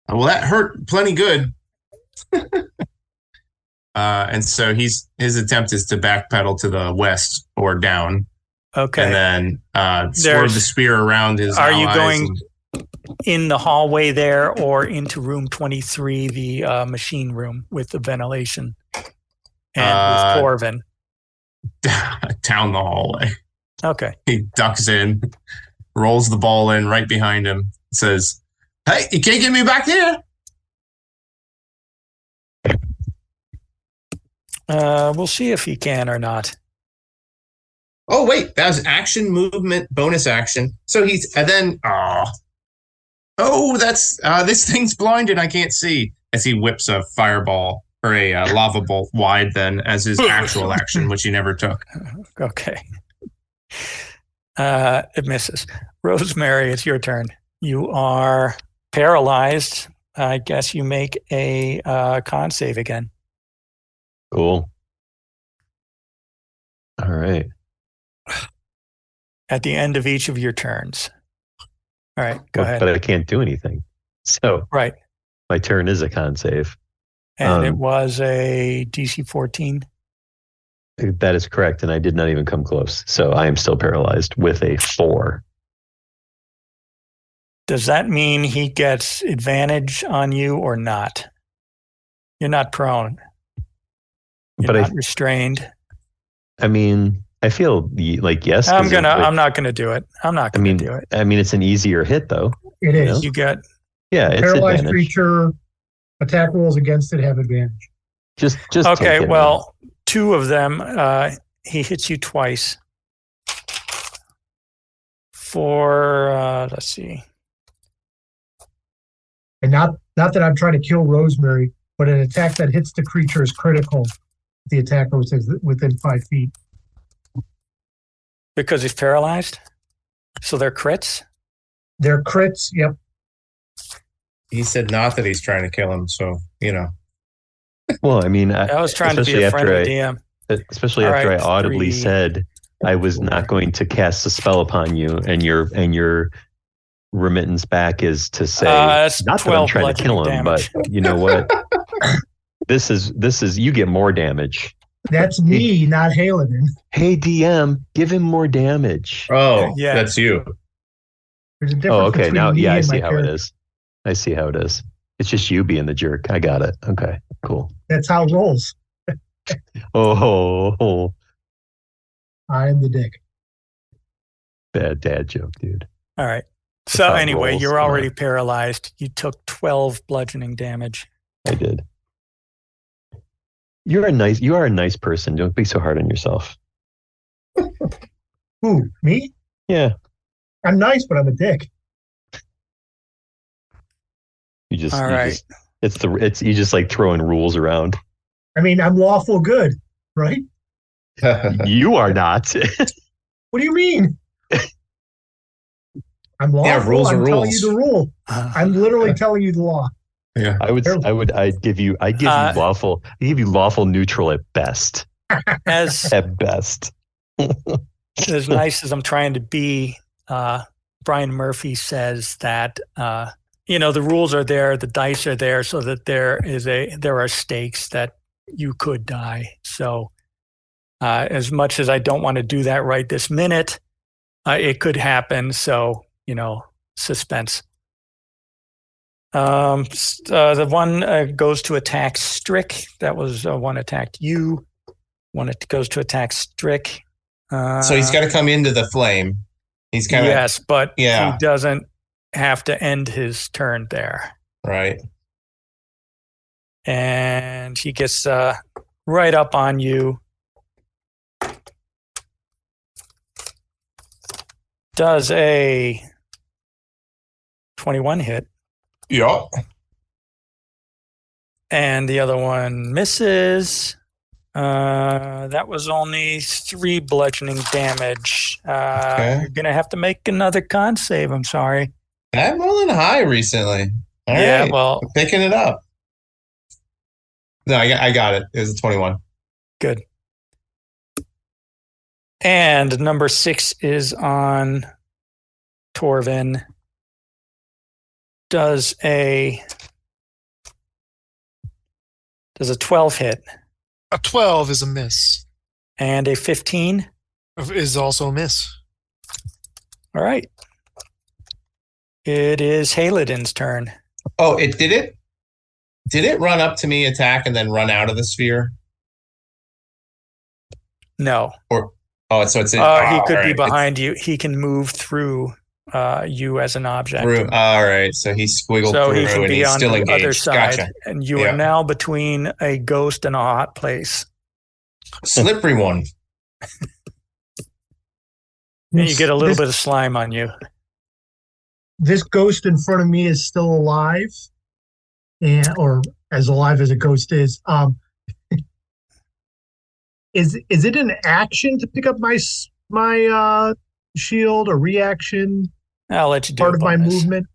Well, that hurt plenty good. And so his attempt is to backpedal to the west or down. Okay. And then swerve the spear around his Are you going in the hallway there or into room 23, the machine room with the ventilation and with Dwarven? Down the hallway. Okay. He ducks in, rolls the ball in right behind him, says, "Hey, you can't get me back there." We'll see if he can or not. Oh, wait, that was action, movement, bonus action. So he's, and then, that's, this thing's blinded, I can't see. As he whips a fireball or a lava bolt wide then as his actual action, which he never took. Okay. It misses. Rosemary, it's your turn. You are paralyzed. I guess you make a con save again. Cool. All right. At the end of each of your turns. All right, go ahead. But I can't do anything. So right. My turn is a con save. And it was a DC 14? That is correct, and I did not even come close. So I am still paralyzed with a 4. Does that mean he gets advantage on you or not? You're not prone. You're not restrained. I mean, I feel like yes. I'm not gonna do it. I'm not gonna do it. I mean, it's an easier hit though. It is. You get it's paralyzed advantage. Creature. Attack rolls against it have advantage. Just okay. Take it, well, 2 of them. He hits you twice. For let's see. And not that I'm trying to kill Rosemary, but an attack that hits the creature is critical. The attacker was within 5 feet. Because he's paralyzed? So they're crits? They're crits, yep. He said not that he's trying to kill him, so, Well, I mean, I was trying to be a friendly DM. Especially after I audibly said I was not going to cast a spell upon you, and your remittance back is to say not that I'm trying to kill him, but you know what? This is you get more damage. That's me, not Haliden. Hey DM, give him more damage. Oh, yeah, that's you. There's a difference. Okay, now I see how character. it is. I see how it is. It's just you being the jerk. I got it. Okay, cool. That's how it rolls. Oh, I'm the dick. Bad dad joke, dude. All right. So anyway, you're already paralyzed. You took 12 bludgeoning damage. I did. You are a nice person. Don't be so hard on yourself. Who, me? Yeah. I'm nice, but I'm a dick. You just you just like throwing rules around. I mean, I'm lawful good, right? You are not. What do you mean? I'm lawful. Yeah, rules are I'm telling rules. you the rule. I'm literally telling you the law. Yeah. I'd give you lawful neutral at best. As at best. as nice as I'm trying to be, Brian Murphy says that the rules are there, the dice are there, so that there are stakes that you could die. So as much as I don't want to do that right this minute, it could happen. So suspense. The one goes to attack Strick. That was one attacked you. One it goes to attack Strick. So he's got to come into the flame. He's kind of yes, but he doesn't have to end his turn there. Right. And he gets right up on you. Does a 21 hit. Yeah. And the other one misses. That was only 3 bludgeoning damage. Okay. You're going to have to make another con save. I'm sorry. I'm rolling high recently. All right. Well, I'm picking it up. No, I got it. It was a 21. Good. And number 6 is on Dwarven. Does a 12 hit? A 12 is a miss. And a 15? Is also a miss. All right. It is Halidin's turn. Oh, it did it? Did it run up to me, attack, and then run out of the sphere? No. So it's he could be behind you. He can move through you as an object. All right. So he squiggled through he and he's still the engaged. Other side, gotcha. And you are now between a ghost and a hot place. Slippery one. And you get a little bit of slime on you. This ghost in front of me is still alive, or as alive as a ghost is. Is it an action to pick up my shield, or reaction? I'll let you do part of my movement.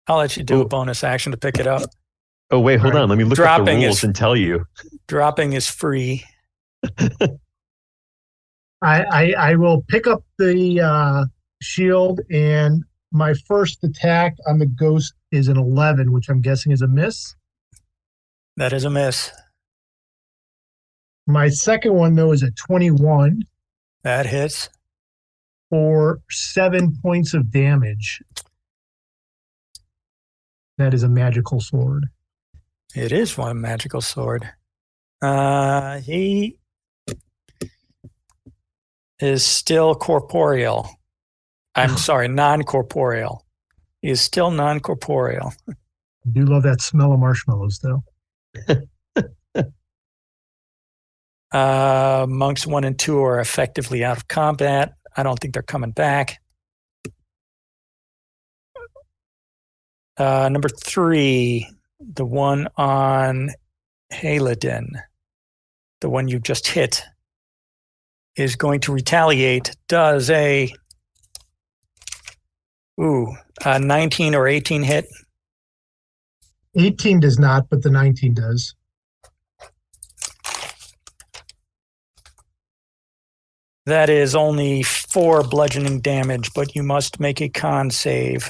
I'll let you do a bonus action to pick it up. Oh wait, hold on. Let me look up the rules and tell you. Dropping is free. I will pick up the shield, and my first attack on the ghost is an 11, which I'm guessing is a miss. That is a miss. My second one, though, is a 21. That hits. For 7 points of damage. That is a magical sword. It is one magical sword. He is still corporeal. I'm sorry, non-corporeal. He is still non-corporeal. I do love that smell of marshmallows, though. Monks 1 and 2 are effectively out of combat. I don't think they're coming back. Number 3, the one on Halidin, the one you just hit, is going to retaliate. Does a 19 or 18 hit? 18 does not, but the 19 does. That is only 4 bludgeoning damage, but you must make a con save.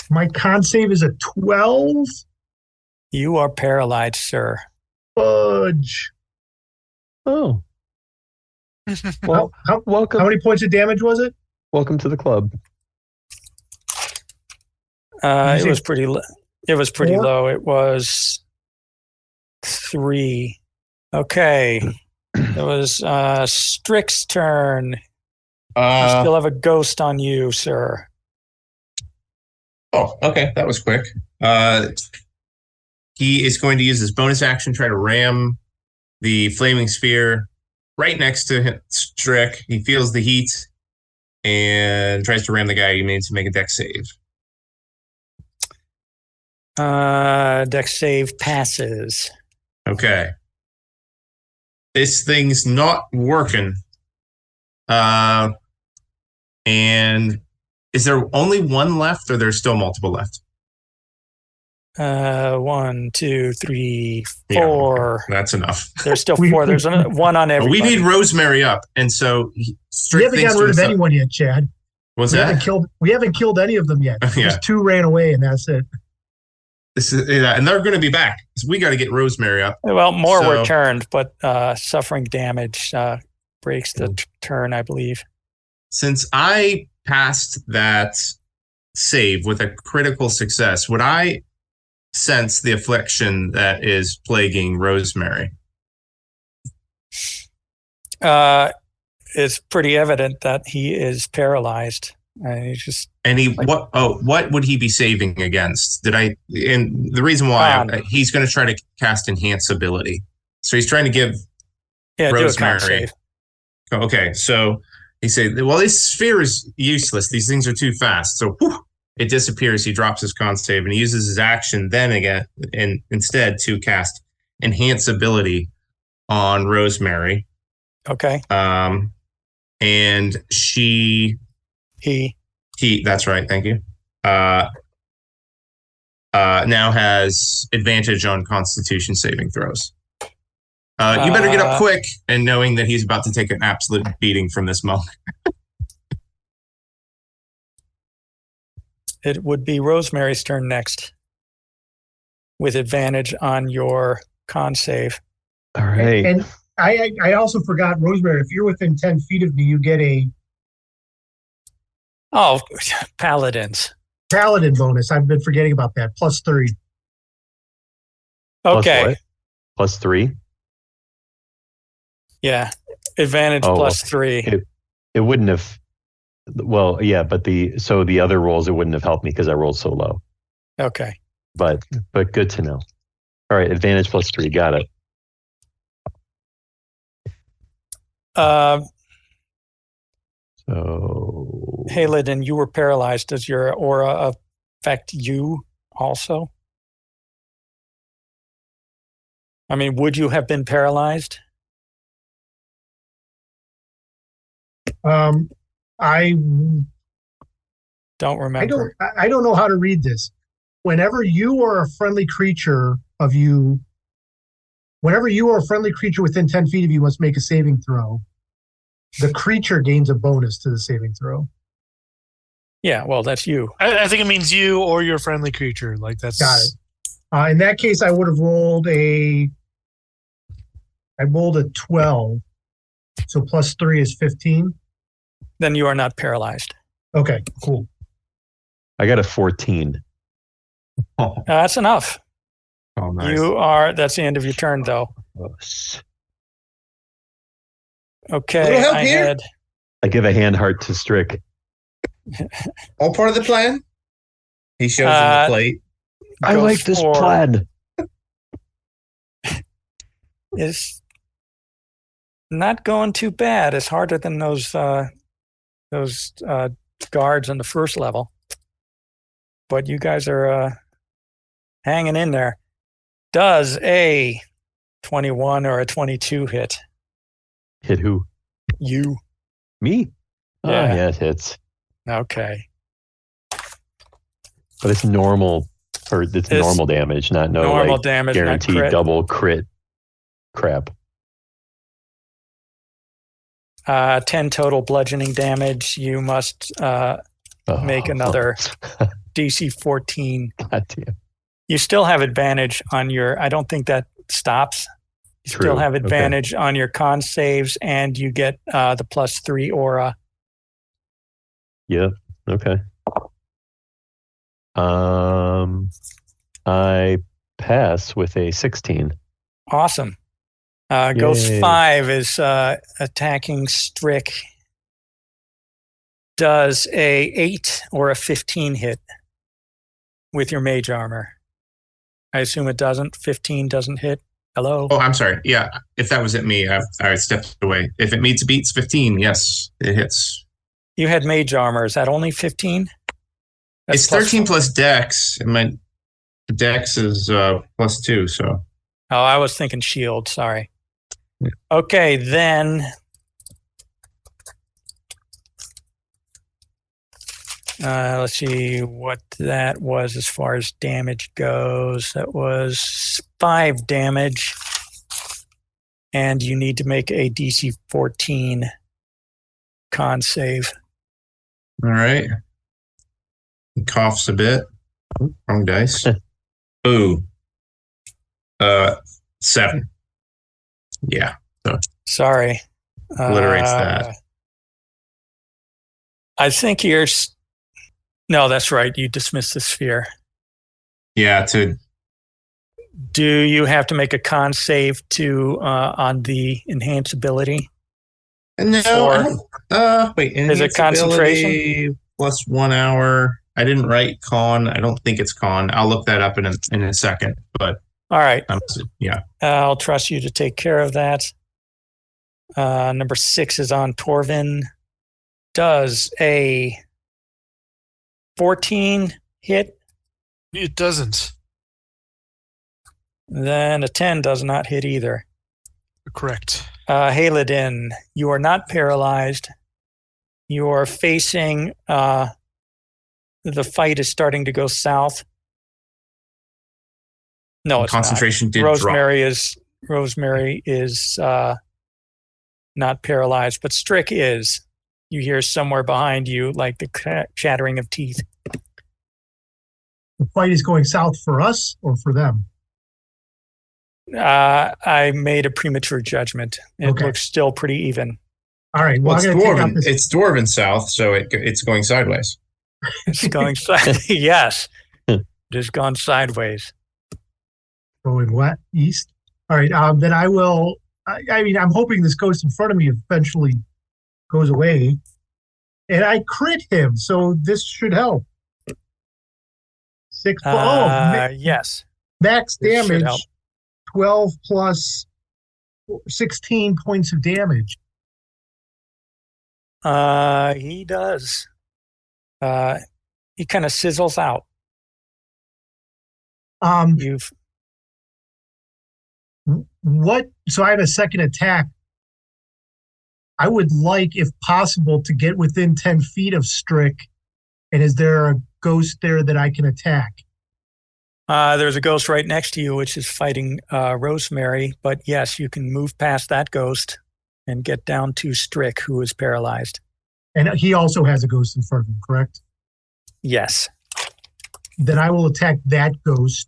My con save is a 12? You are paralyzed, sir. Fudge. Oh. Well, welcome. How many points of damage was it? Welcome to the club. It was pretty low. It was pretty low. It was 3. Okay. It was Strick's turn. You still have a ghost on you, sir. Oh, okay. That was quick. He is going to use his bonus action, try to ram the flaming sphere right next to Strick. He feels the heat and tries to ram the guy. He needs to make a dex save. Dex save passes. Okay. This thing's not working. And is there only one left, or there's still multiple left? 1, 2, 3, 4. Yeah, that's enough. There's still 4. There's one on everybody. We need Rosemary up, and so we haven't gotten rid of anyone yet, Chad. What's we that? We haven't killed any of them yet. Yeah. Just 2 ran away, and that's it. And they're going to be back. So we got to get Rosemary up. Well, more were turned, but suffering damage breaks the turn, I believe. Since I passed that save with a critical success, would I sense the affliction that is plaguing Rosemary? It's pretty evident that he is paralyzed. What would he be saving against? And the reason why he's going to try to cast Enhance Ability. So he's trying to give Rosemary. Do a con save. Okay, so he said, well, this sphere is useless. These things are too fast. So it disappears. He drops his con save and he uses his action then again and instead to cast Enhance Ability on Rosemary. Okay. And he, that's right. Thank you. Now has advantage on Constitution saving throws. You better get up quick, and knowing that he's about to take an absolute beating from this monk. It would be Rosemary's turn next, with advantage on your con save. All right. And I also forgot, Rosemary, if you're within 10 feet of me, you get a paladins. Paladin bonus. I've been forgetting about that. +3. Okay. +3? Yeah. Advantage +3. It wouldn't have. Well, yeah, but the other rolls, it wouldn't have helped me because I rolled so low. Okay. But good to know. All right, advantage +3. Got it. So, Halidin, you were paralyzed. Does your aura affect you also? I mean, would you have been paralyzed? I don't remember. I don't know how to read this. Whenever you or a friendly creature within 10 feet of you must make a saving throw, the creature gains a bonus to the saving throw. Yeah, well, that's you. I think it means you or your friendly creature. Like that's got it. In that case, I would have rolled a 12, so +3 is 15. Then you are not paralyzed. Okay, cool. I got a 14. That's enough. Oh, nice. That's the end of your turn, though. Okay, Little help here? I give a hand heart to Strick. All part of the plan? He shows him the plate. I like this plan. It's not going too bad. It's harder than those guards on the first level. But you guys are hanging in there. Does a 21 or a 22 hit? Hit who? You. Me? Yeah. Yeah, it hits. Okay. But it's normal, or it's normal damage, not normal damage, guaranteed not double crit crap. 10 total bludgeoning damage. You must make another DC 14. God damn. You still have advantage on your, I don't think that stops. You still have advantage on your con saves, and you get the +3 aura. Yeah. Okay. I pass with a 16. Awesome. Ghost 5 is attacking Strick. Does a 8 or a 15 hit with your mage armor? I assume it doesn't. 15 doesn't hit. Hello? Oh, I'm sorry. Yeah, if that was at me, I stepped away. If it beats 15, yes, it hits. You had mage armor. Is that only 15? It's 13 plus dex, and my dex is +2, so. Oh, I was thinking shield. Sorry. Okay, then Let's see what that was as far as damage goes. That was 5 damage. And you need to make a DC 14 con save. All right. He coughs a bit. Wrong dice. Ooh. 7. Yeah. So sorry. Obliterates that. I think you're... No, that's right. You dismiss the sphere. Yeah, Do you have to make a con save to on the enhance ability? No. Wait. Is it concentration? Plus 1 hour. I didn't write con. I don't think it's con. I'll look that up in a second. But all right. Yeah. I'll trust you to take care of that. Number 6 is on Dwarven. Does a 14 hit? It doesn't. Then a 10 does not hit either. Correct. Haladin, you are not paralyzed. You are facing... the fight is starting to go south. No, it's concentration not. Did Rosemary is not paralyzed, but Strick is. You hear somewhere behind you like the chattering of teeth. The fight is going south for us or for them? I made a premature judgment. It looks still pretty even. All right. Well, it's Dwarven. It's Dwarven south, so it's going sideways. It's going sideways. Yes. It has gone sideways. Going what? East? All right. Then I will... I mean, I'm hoping this ghost in front of me eventually goes away. And I crit him, so this should help. 6... yes. Max damage, 12 plus 16 points of damage. He does. He kind of sizzles out. So I have a second attack. I would like, if possible, to get within 10 feet of Strick. And is there a ghost there that I can attack? There's a ghost right next to you, which is fighting Rosemary. But yes, you can move past that ghost and get down to Strick, who is paralyzed. And he also has a ghost in front of him, correct? Yes. Then I will attack that ghost.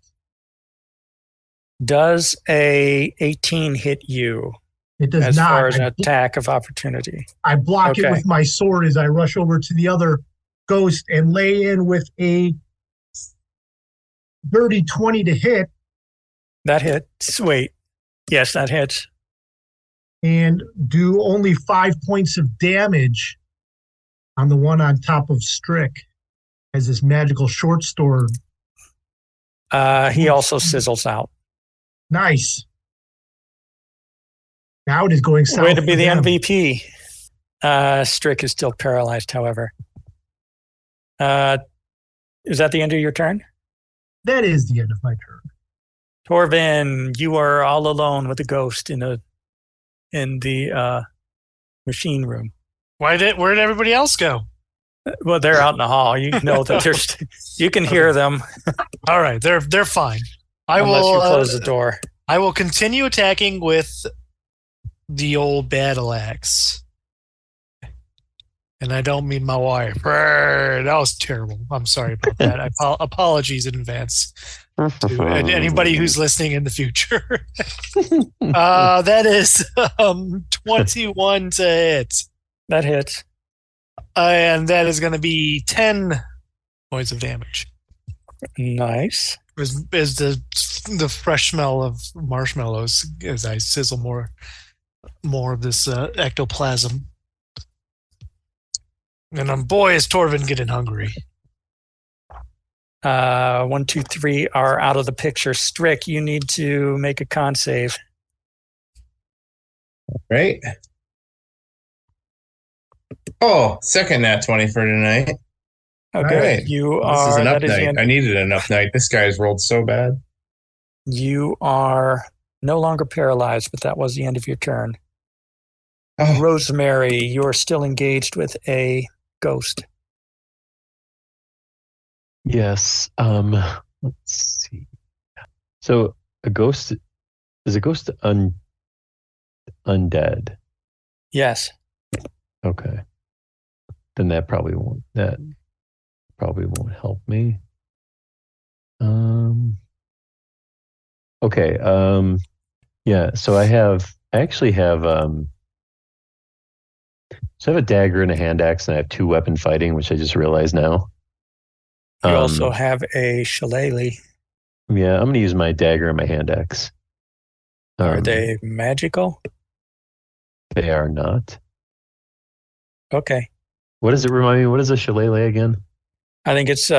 Does a 18 hit you? It does as not. As far as an attack of opportunity. I block it with my sword as I rush over to the other ghost and lay in with a dirty 20 to hit. That hits. Wait. Yes, that hits. And do only 5 points of damage on the one on top of Strick as this magical short sword. He also sizzles out. Nice. Now it is going south. Way to be the MVP. Strick is still paralyzed, however. Is that the end of your turn? That is the end of my turn. Dwarven, you are all alone with a ghost in the machine room. Where did everybody else go? Well, they're out in the hall. You know that you can hear them. All right, they're fine. Unless you close the door. I will continue attacking with the old battle axe. And I don't mean my wife. That was terrible. I'm sorry about that. Apologies in advance to anybody who's listening in the future. That is 21 to hit. That hits. And that is going to be 10 points of damage. Nice. Is the fresh smell of marshmallows as I sizzle more of this ectoplasm. And boy, is Dwarven getting hungry. 1, 2, 3 are out of the picture. Strick, you need to make a con save. Right. Oh, second nat 20 for tonight. Okay, right. This is an up night. I needed an up night. This guy's rolled so bad. You are no longer paralyzed, but that was the end of your turn. Oh. Rosemary, you're still engaged with a ghost. Yes. Let's see. So a ghost is a ghost undead? Yes. Okay. Then that probably won't help me. Okay. Yeah, so I actually have so I have a dagger and a hand axe, and I have 2-weapon fighting, which I just realized now. You also have a shillelagh. Yeah, I'm gonna use my dagger and my hand axe. Are they magical? They are not. Okay. What does it remind me? What is a shillelagh again? I think it's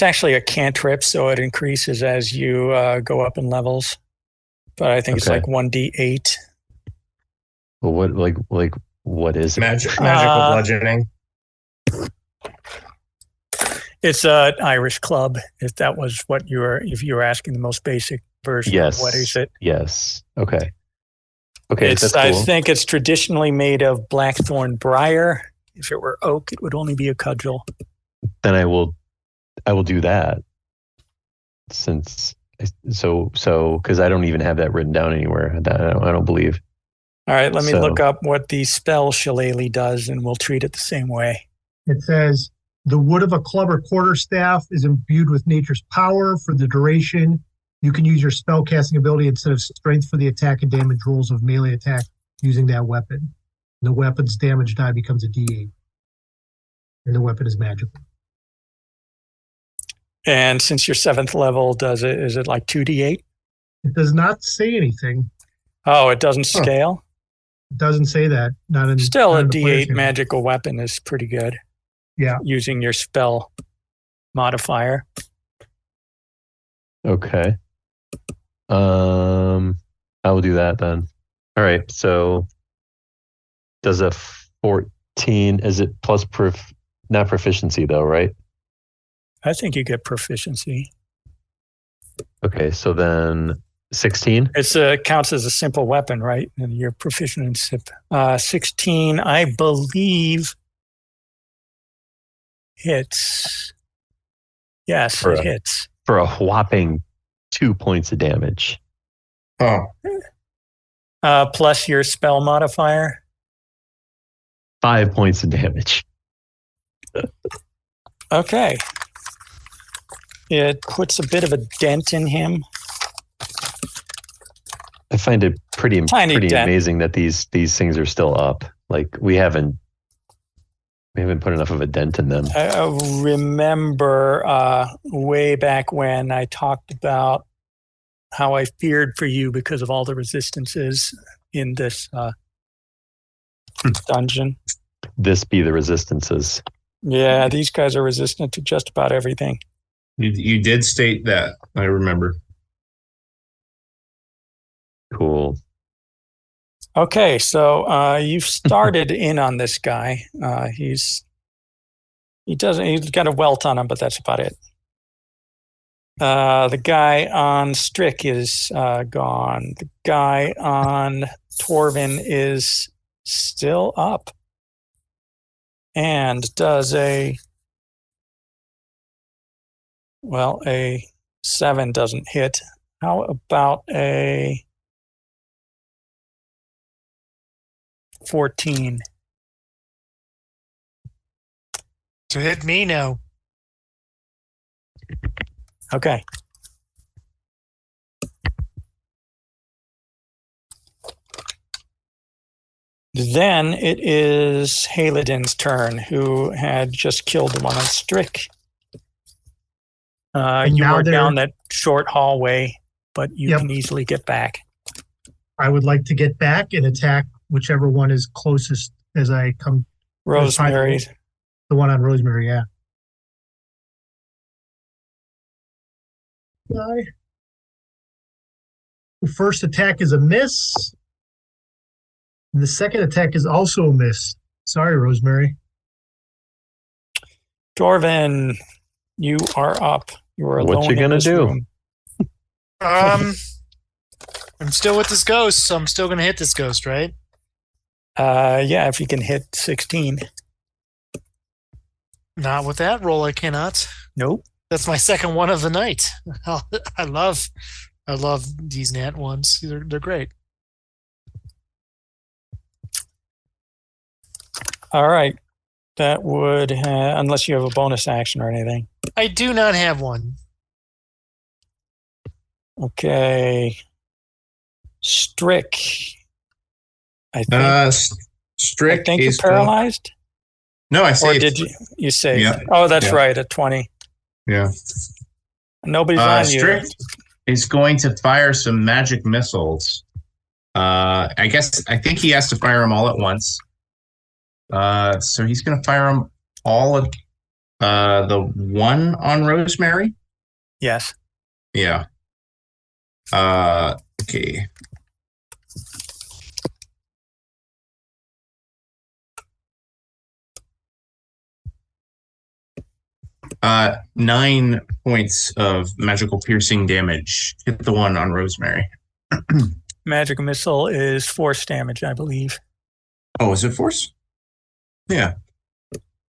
actually a cantrip, so it increases as you go up in levels. But I think it's like 1d8. Well, what is it? Magical bludgeoning. It's an Irish club. If that was what if you were asking the most basic version, yes. Of what is it? Yes. Okay. Okay, that's cool. I think it's traditionally made of blackthorn briar. If it were oak, it would only be a cudgel. Then I will do that. Because I don't even have that written down anywhere. I don't believe. All right, let me look up what the spell shillelagh does, and we'll treat it the same way. It says, the wood of a club or quarterstaff is imbued with nature's power for the duration. You can use your spell casting ability instead of strength for the attack and damage rolls of melee attack using that weapon. The weapon's damage die becomes a D8. And the weapon is magical. And since you're 7th level, is it like 2d8? It does not say anything. Oh, it doesn't scale? It doesn't say that. Still, a D8 magical weapon is pretty good. Yeah. Using your spell modifier. Okay. I will do that then. All right. So does a 14, is it plus not proficiency though, right? I think you get proficiency. Okay. So then 16? It counts as a simple weapon, right? And you're proficient in 16, I believe, hits. Yes, it hits. For a whopping 2 points of damage. Oh. Plus your spell modifier. 5 points of damage. Okay. It puts a bit of a dent in him. I find it pretty amazing that these things are still up. Like we haven't put enough of a dent in them. I remember way back when I talked about how I feared for you because of all the resistances in this dungeon. This be the resistances. Yeah, these guys are resistant to just about everything. You did state that. I remember. Cool. Okay, so you've started in on this guy. He's got a welt on him, but that's about it. The guy on Strick is gone. The guy on Dwarven is still up and does a 7 doesn't hit. How about a 14? To hit me, no. Okay. Then it is Halidin's turn, who had just killed the one on Strick. You are down that short hallway, but you can easily get back. I would like to get back and attack whichever one is closest as I come. Rosemary. The one on Rosemary, yeah. The first attack is a miss. And the second attack is also a miss. Sorry, Rosemary. Dwarven, you are up. You are alone. What you gonna do? Room. I'm still with this ghost, so I'm still gonna hit this ghost, right? Yeah, if you can hit 16. Not with that roll, I cannot. Nope. That's my second one of the night. I love these nat ones. They're great. All right. That would, unless you have a bonus action or anything. I do not have one. Okay. Strick. I think. Strick I think is you're paralyzed. No, I saved. Or did you save? Yeah. Oh, that's right. At 20. Yeah. Nobody's on Strick you. is going to fire some magic missiles. I think he has to fire them all at once. So he's going to fire them all at the one on Rosemary. Yes. Yeah. Okay. Uh, 9 points of magical piercing damage. Hit the one on Rosemary. Magic missile is force damage, I believe. Oh, is it force? Yeah.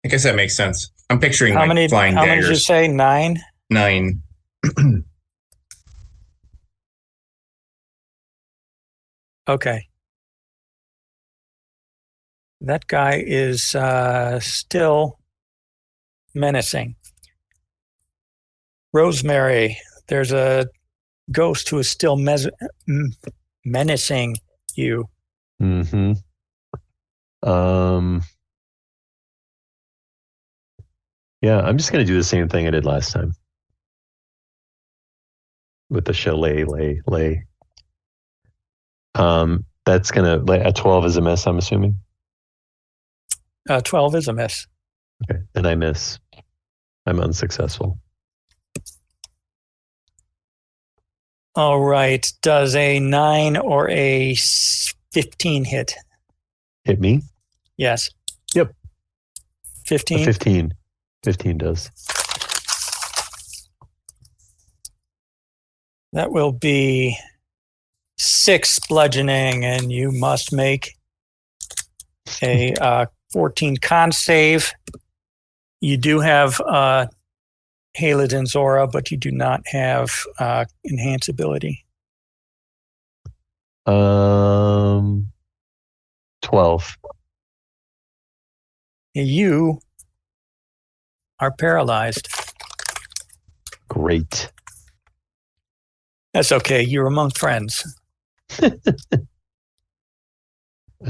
I guess that makes sense. I'm picturing how many flying How daggers. many did you say? 9? 9. Okay. That guy is still menacing. Rosemary, there's a ghost who is still menacing you. Mm-hmm. Yeah, I'm just going to do the same thing I did last time. With the chalet lay. That's going to, a 12 is a miss, I'm assuming? 12 is a miss. Okay, then I miss. I'm unsuccessful. All right. Does a 9 or a 15 hit? Hit me? Yes. Yep. 15? 15. 15 does. That will be 6 bludgeoning, and you must make a 14 con save. You do have Haladin's aura, but you do not have enhance ability. 12. You are paralyzed. Great. That's okay. You're among friends. I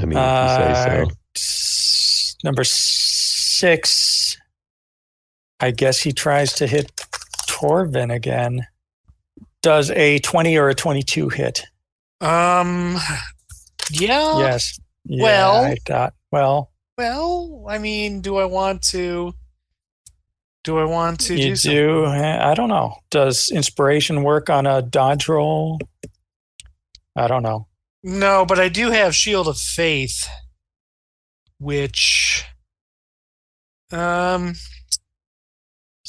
mean, if you say so. Number 6. I guess he tries to hit Dwarven again. Does a 20 or a 22 hit? Yeah. Yes. Yeah, Well. I thought. Well, I mean, do I want to you do something? do. I don't know. Does inspiration work on a dodge roll? I don't know. No, but I do have Shield of Faith, which Is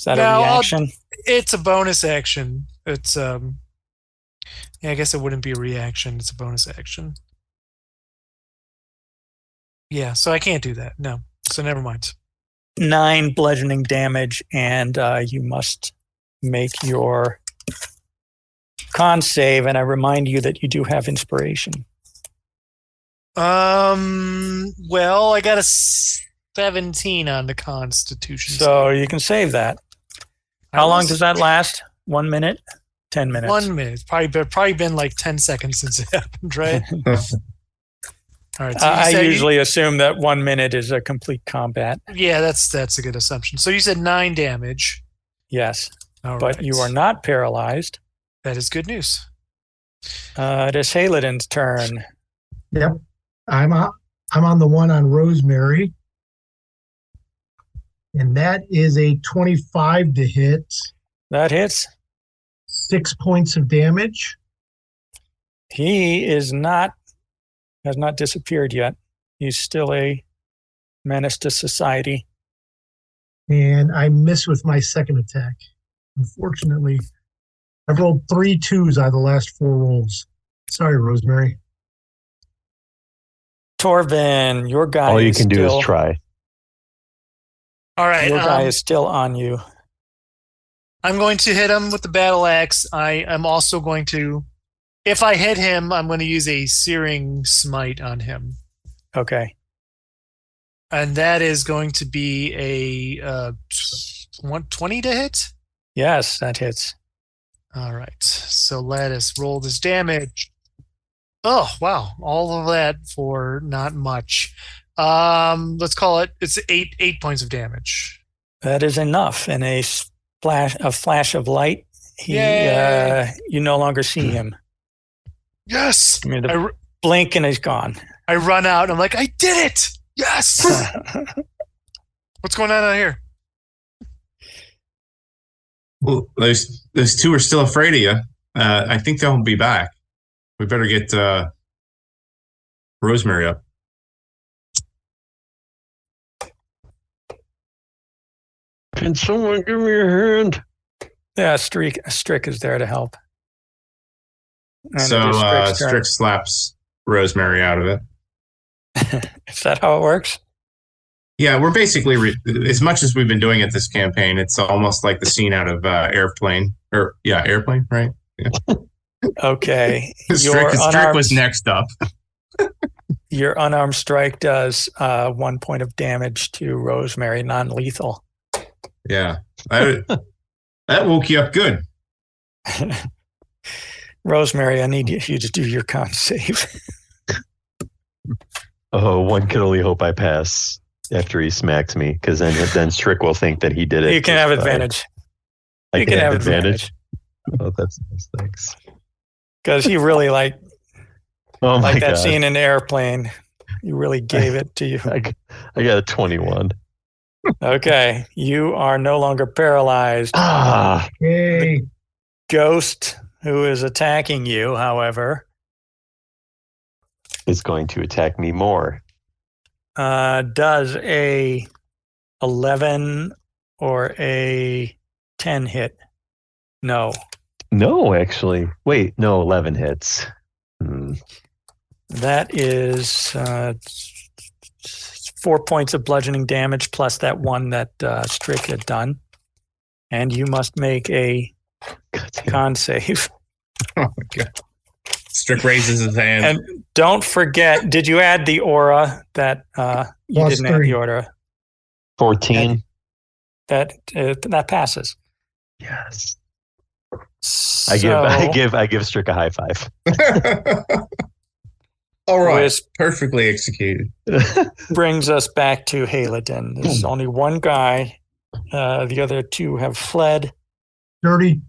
that a reaction? It's a bonus action. It's yeah, I guess it wouldn't be a reaction. It's a bonus action. Yeah, so I can't do that. No. So never mind. 9 bludgeoning damage, and you must make your con save. And I remind you that you do have inspiration. Well, I got a 17 on the Constitution. So you can save that. How long does that last? 1 minute? 10 minutes? 1 minute. Probably been like 10 seconds since it happened, right? All right. So I usually assume that 1 minute is a complete combat. Yeah, that's a good assumption. So you said 9 damage. Yes. All but right. You are not paralyzed. That is good news. It is Haladin's turn. Yep. I'm on the one on Rosemary. And that is a 25 to hit. That hits. 6 points of damage. He has not disappeared yet. He's still a menace to society. And I miss with my second attack. Unfortunately, I've rolled 3 2s out of the last 4 rolls. Sorry, Rosemary. Torvin, your guy. All you can do is try. All right. Your guy is still on you. I'm going to hit him with the battle axe. I am also going to, if I hit him, I'm going to use a searing smite on him. Okay. And that is going to be a 120 to hit? Yes, that hits. All right. So let us roll this damage. Oh, wow. All of that for not much. Let's call it, it's eight points of damage. That is enough. And a flash of light, you no longer see him. Yes. I mean, blink and he's gone. I run out and I'm like, I did it. Yes. What's going on out here? Well, those two are still afraid of you. I think they'll be back. We better get Rosemary up. Can someone give me a hand? Yeah, Strick is there to help. And So Strick slaps Rosemary out of it. Is that how it works? Yeah, we're basically, as much as we've been doing it this campaign, it's almost like the scene out of Airplane. Airplane, right? Yeah. Okay. Strick was next up. Your unarmed strike does 1 point of damage to Rosemary, non-lethal. Yeah. That woke you up good. Rosemary, I need you to do your con save. Oh, one can only hope I pass after he smacks me, because then Strick will think that he did it. You can have advantage. I can have advantage. Oh, that's nice. Thanks. Because he really like that God. scene in Airplane. You really gave it to you. I got a 21. Okay, you are no longer paralyzed. Yay. The ghost who is attacking you, however, is going to attack me more. Does a 11 or a 10 hit? No. No, actually. Wait, no, 11 hits. That is 4 points of bludgeoning damage plus that one that Strick had done. And you must make a con save. Oh, my God. Strick raises his hand. And don't forget, did you add the aura that you Plus didn't add the aura? 14. That passes. Yes. So, I give Strick a high five. All right. Perfectly executed. Brings us back to Haladin. There's only one guy. The other two have fled. Dirty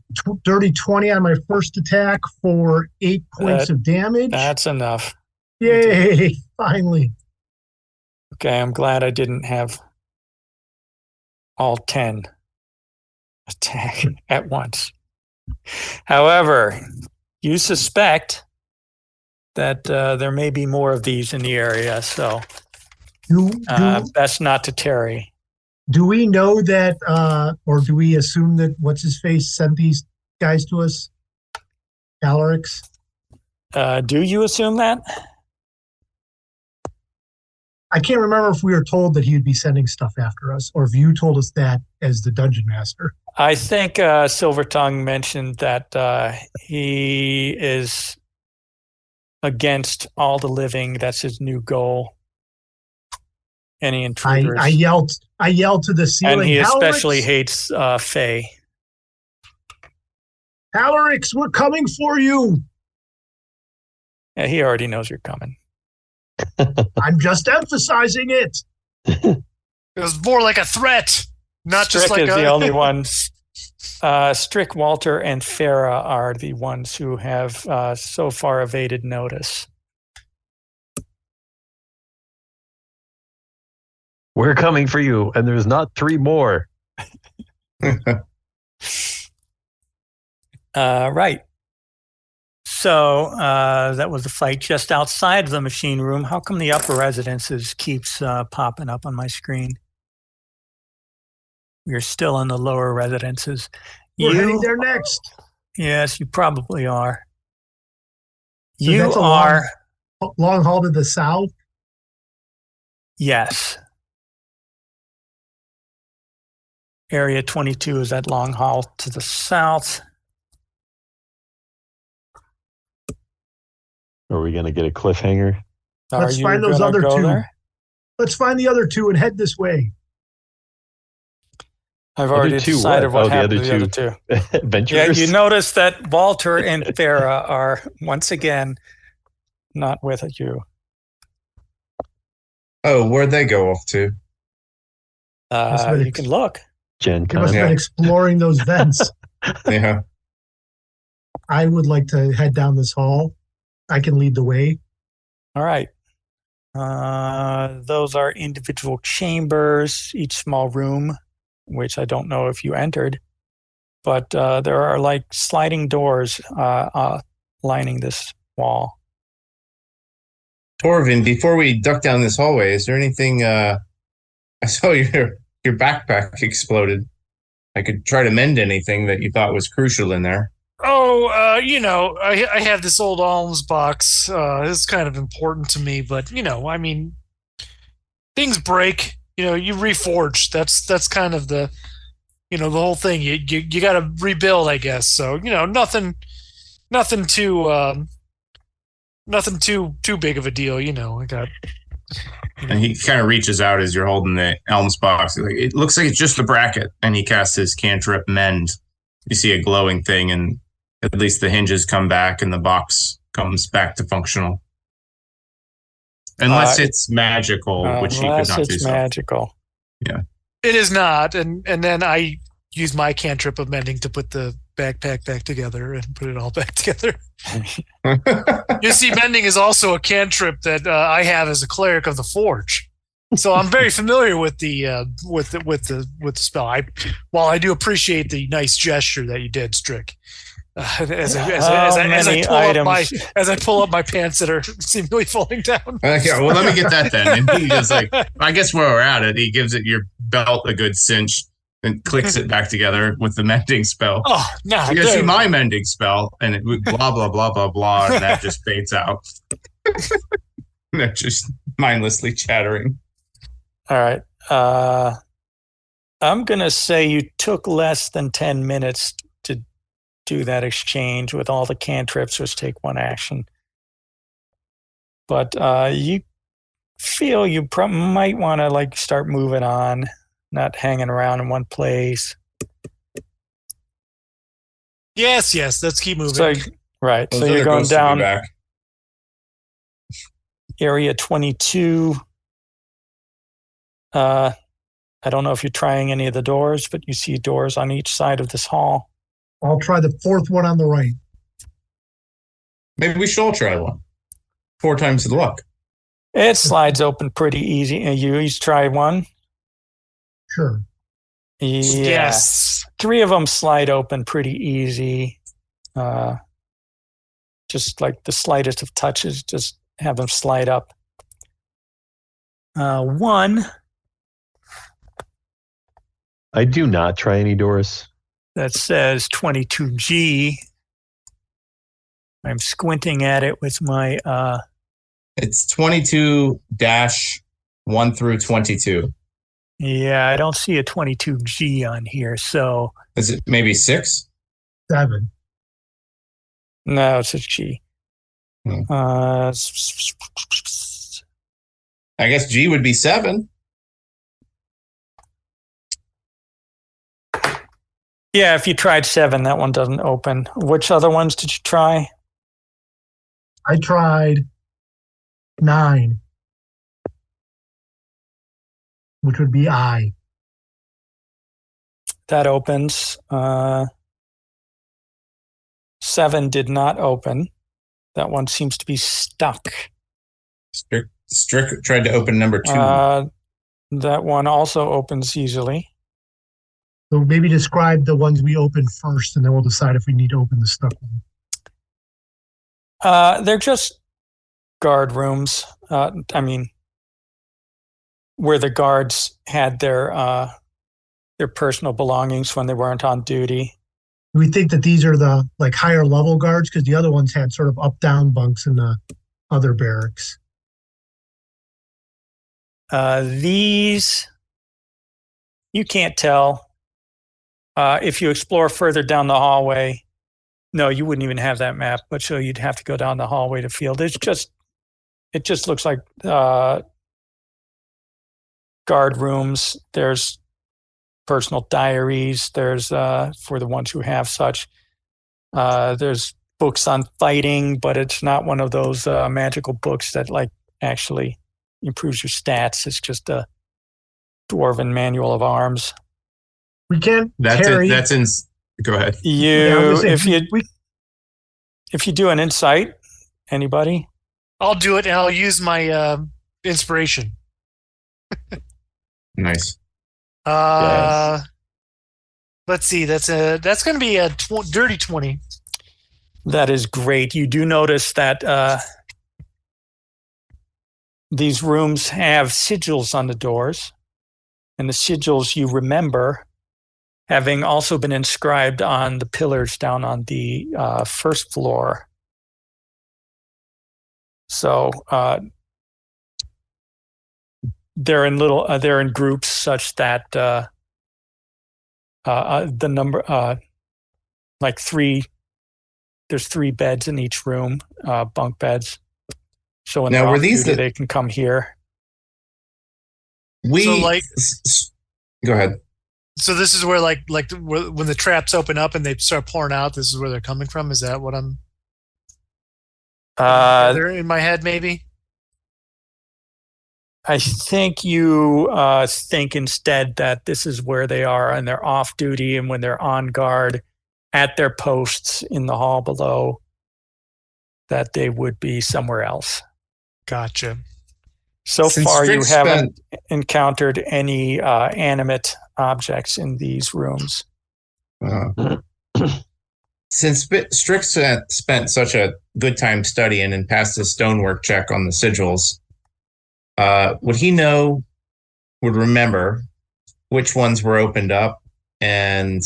20 on my first attack for 8 points of damage. That's enough. Yay! Finally. Okay, I'm glad I didn't have all 10 attack at once. However, you suspect that there may be more of these in the area, so best not to tarry. Do we know that, or do we assume that what's-his-face sent these guys to us? Alarix? Do you assume that? I can't remember if we were told that he would be sending stuff after us, or if you told us that as the dungeon master. I think Silvertongue mentioned that he is against all the living. That's his new goal. Any intruders. I yelled to the ceiling. And he especially Alarix, hates Faye. Alarix, we're coming for you. Yeah, he already knows you're coming. I'm just emphasizing it. It was more like a threat, not Strick just like is the only one. Strick, Walter, and Farah are the ones who have so far evaded notice. We're coming for you, and there's not 3 more. Right. So that was the fight just outside of the machine room. How come the upper residences keeps popping up on my screen? We're still in the lower residences. We're heading there next. Yes, you probably are. So You that's a are. long haul to the south. Yes. Area 22 is that long hall to the south. Are we going to get a cliffhanger? Let's find those other two. There? Let's find the other two and head this way. I've already decided what happened to the other two. Adventurers? Yeah, you notice that Walter and Farah are once again not with you. Oh, where'd they go off to? You can look. Gen They must have been exploring those vents. Yeah. I would like to head down this hall. I can lead the way. All right. Those are individual chambers, each small room, which I don't know if you entered, but there are like sliding doors lining this wall. Dwarven, before we duck down this hallway, is there anything? I saw your backpack exploded. I could try to mend anything that you thought was crucial in there. Oh, I have this old alms box. It's kind of important to me, but I mean, things break. You reforge. That's kind of the, the whole thing. You got to rebuild, I guess. So nothing too big of a deal. I got. And he kind of reaches out as you're holding the Elms box. It looks like it's just the bracket, and he casts his cantrip Mend. You see a glowing thing, and at least the hinges come back, and the box comes back to functional. Unless it's magical, which he could not do. Unless it's magical. Yeah. It is not, and then I use my cantrip of mending to put the backpack back together and put it all back together. You see, mending is also a cantrip that I have as a cleric of the Forge, so I'm very familiar with the spell. While I do appreciate the nice gesture that you did, Strick, as I pull up my pants that are seemingly falling down. Okay, well, let me get that then. And he goes like, I guess where we're at it, he gives it your belt a good cinch and clicks it back together with the mending spell. Oh, no. You see my mending spell, and it blah, blah, blah, blah, blah, and that just fades out. They're just mindlessly chattering. All right. I'm going to say you took less than 10 minutes to do that exchange with all the cantrips, which take one action. But you feel you might want to start moving on, not hanging around in one place. Yes, let's keep moving. So, right. Those so you're going down back. Area 22. I don't know if you're trying any of the doors, but you see doors on each side of this hall. I'll try the fourth one on the right. Maybe we should all try one. 4 times the luck. It slides open pretty easy. You each try one? Sure. Yeah. Yes. 3 of them slide open pretty easy. Just like the slightest of touches, just have them slide up. 1. I do not try any doors. That says 22G. I'm squinting at it with my... It's 22-1 through 22. Yeah, I don't see a 22G on here, so... Is it maybe 6? 7. No, it's a G. I guess G would be 7. Yeah, if you tried 7, that one doesn't open. Which other ones did you try? I tried 9, which would be I. That opens. 7 did not open. That one seems to be stuck. Strick tried to open number 2. That one also opens easily. So maybe describe the ones we opened first, and then we'll decide if we need to open the stuck one. They're just guard rooms. Where the guards had their personal belongings when they weren't on duty. We think that these are the higher level guards because the other ones had sort of up-down bunks in the other barracks. These, you can't tell. if you explore further down the hallway, no, you wouldn't even have that map, but so you'd have to go down the hallway to field. It just looks like guard rooms. There's personal diaries. There's for the ones who have such. There's books on fighting, but it's not one of those magical books that like actually improves your stats. It's just a Dwarven manual of arms. We can't. That's in. Go ahead. If you do an insight, anybody? I'll do it, and I'll use my inspiration. Nice. Let's see. That's going to be a dirty 20. That is great. You do notice that these rooms have sigils on the doors, and the sigils you remember having also been inscribed on the pillars down on the first floor. So they're in groups such that the number like three. There's 3 beds in each room, bunk beds. So when now, were these they can come here. Go ahead. So this is where when the traps open up and they start pouring out, this is where they're coming from. Is that what I'm? They're in my head, maybe. I think you think instead that this is where they are, and they're off duty, and when they're on guard at their posts in the hall below, that they would be somewhere else. Gotcha. So far, you haven't encountered any animate objects in these rooms. Since Strix spent such a good time studying and passed the stonework check on the sigils, would remember which ones were opened up, and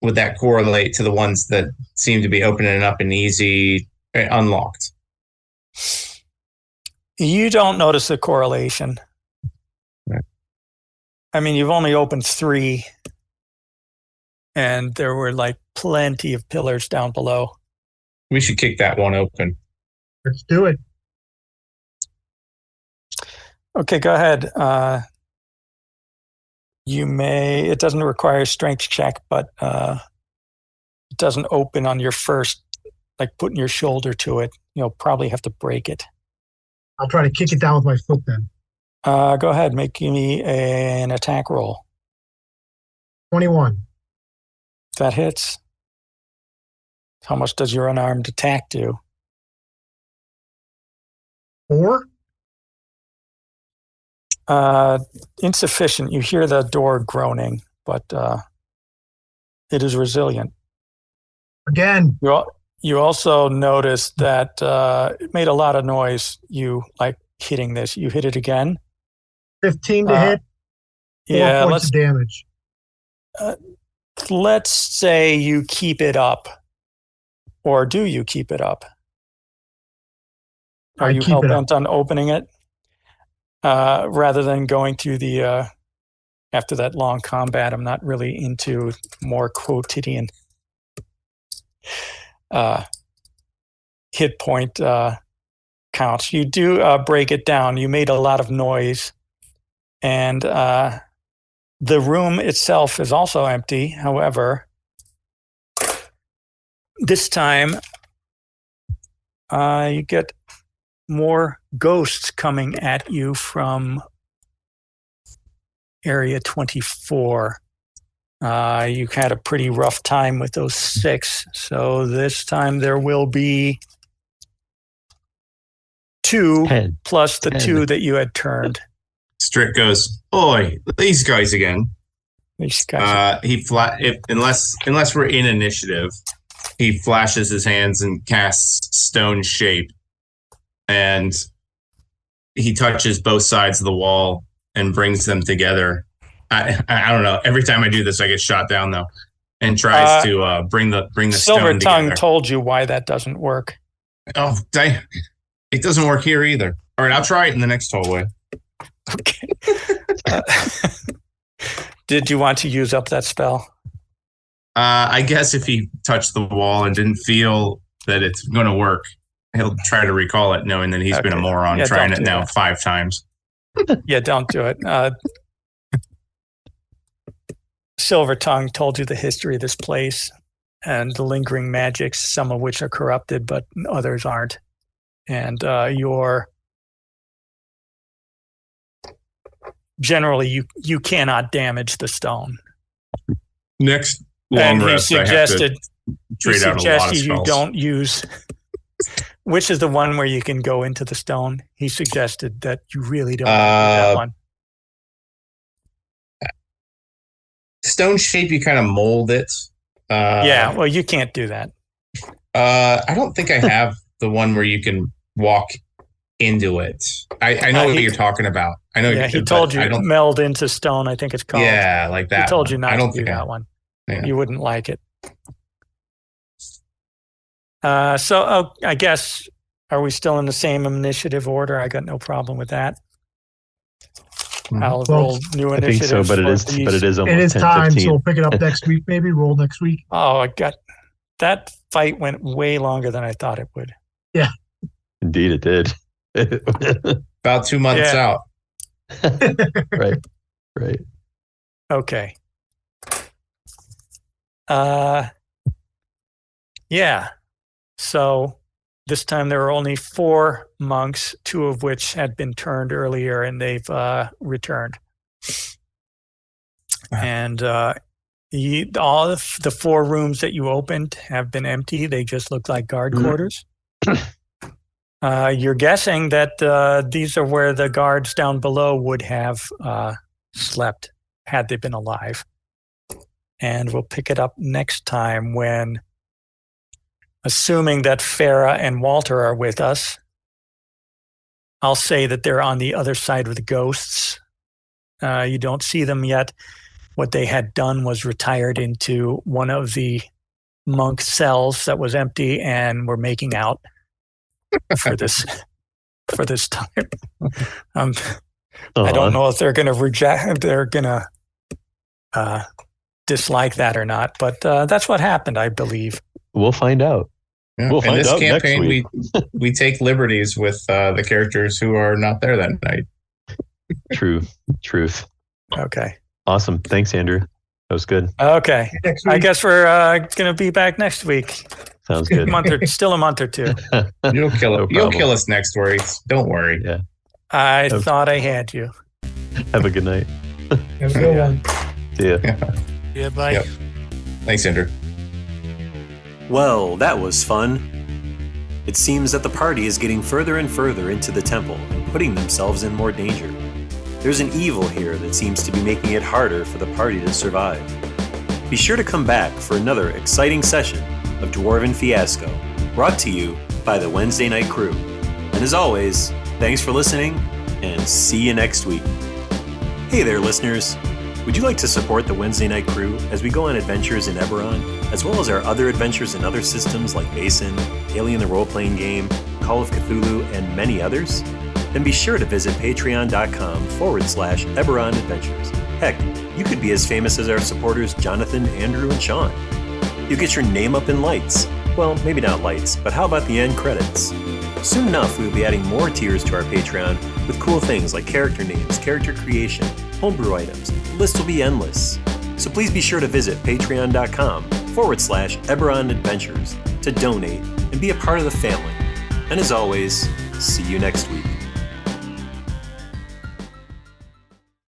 would that correlate to the ones that seem to be opening up and easy, unlocked? You don't notice a correlation. Right. I mean, you've only opened 3, and there were like plenty of pillars down below. We should kick that one open. Let's do it. Okay, go ahead. It doesn't require a strength check, but it doesn't open on your first, like putting your shoulder to it. You'll probably have to break it. I'll try to kick it down with my foot then. Go ahead, make me an attack roll. 21. That hits. How much does your unarmed attack do? 4? Insufficient. You hear the door groaning, but it is resilient. Again. You also noticed that it made a lot of noise. You like hitting this. You hit it again. 15 to hit. 4 points of damage. Let's say you keep it up, or do you keep it up? Are you hell bent on opening it? Rather than going through the, after that long combat, I'm not really into more quotidian hit point counts. You do break it down. You made a lot of noise, and the room itself is also empty. However, this time you get more ghosts coming at you from area 24. You had a pretty rough time with those 6. So this time there will be 2 plus the 2 that you had turned. Strick goes, "Oi, these guys again." These guys. Unless we're in initiative, he flashes his hands and casts stone shape, and he touches both sides of the wall and brings them together. I don't know. Every time I do this, I get shot down though, and tries to bring the Silver stone Tongue together. told you why that doesn't work. Oh, dang. It doesn't work here either. All right, I'll try it in the next hallway. Okay. Did you want to use up that spell? I guess if he touched the wall and didn't feel that it's going to work, he'll try to recall it, knowing that he's been a moron trying it now 5 times. Yeah, don't do it. Silver Tongue told you the history of this place and the lingering magics, some of which are corrupted, but others aren't. And generally you cannot damage the stone. Next long rest, I have to trade out a lot of spells. You don't use, which is the one where you can go into the stone. He suggested that you really don't do that one. Stone shape, you kind of mold it. Yeah, well, you can't do that. I don't think I have the one where you can walk into it. I know what you're talking about. I know. Yeah, he told you meld into stone. I think it's called. Yeah, like that. He told you not to do that one. Yeah. You wouldn't like it. So I guess, are we still in the same initiative order? I got no problem with that. I'll roll new initiatives. I think so, but it is almost 10:15. It is time, so we'll pick it up next week. Maybe roll next week. Oh, that fight went way longer than I thought it would. Yeah, indeed, it did. About 2 months out. Right. Okay. Yeah. So this time there were only 4 monks, 2 of which had been turned earlier, and they've returned. And all of the 4 rooms that you opened have been empty. They just look like guard quarters. You're guessing that these are where the guards down below would have slept had they been alive. And we'll pick it up next time when, assuming that Farah and Walter are with us, I'll say that they're on the other side of the ghosts. You don't see them yet. What they had done was retired into one of the monk cells that was empty and were making out for this time. I don't know if they're going to dislike that or not, but that's what happened, I believe. We'll find out. Yeah. We'll find out next week. we take liberties with the characters who are not there that night. Truth. Okay. Awesome. Thanks, Andrew. That was good. Okay. I guess we're going to be back next week. Sounds good. Still a month or 2. You'll kill it. You'll kill us next week. Don't worry. Yeah. I thought I had you. Have a good night. Have a good one. See ya. Yeah, bye. Yep. Thanks, Andrew. Well, that was fun. It seems that the party is getting further and further into the temple and putting themselves in more danger. There's an evil here that seems to be making it harder for the party to survive. Be sure to come back for another exciting session of Dwarven Fiasco, brought to you by the Wednesday Night Crew. And as always, thanks for listening, and see you next week. Hey there, listeners. Would you like to support the Wednesday Night Crew as we go on adventures in Eberron, as well as our other adventures in other systems like Basin, Alien the Role-Playing Game, Call of Cthulhu, and many others? Then be sure to visit patreon.com/Eberron Adventures. Heck, you could be as famous as our supporters Jonathan, Andrew, and Sean. You get your name up in lights. Well, maybe not lights, but how about the end credits? Soon enough, we'll be adding more tiers to our Patreon with cool things like character names, character creation, homebrew items. The list will be endless. So please be sure to visit patreon.com/Eberron Adventures to donate and be a part of the family. And as always, see you next week.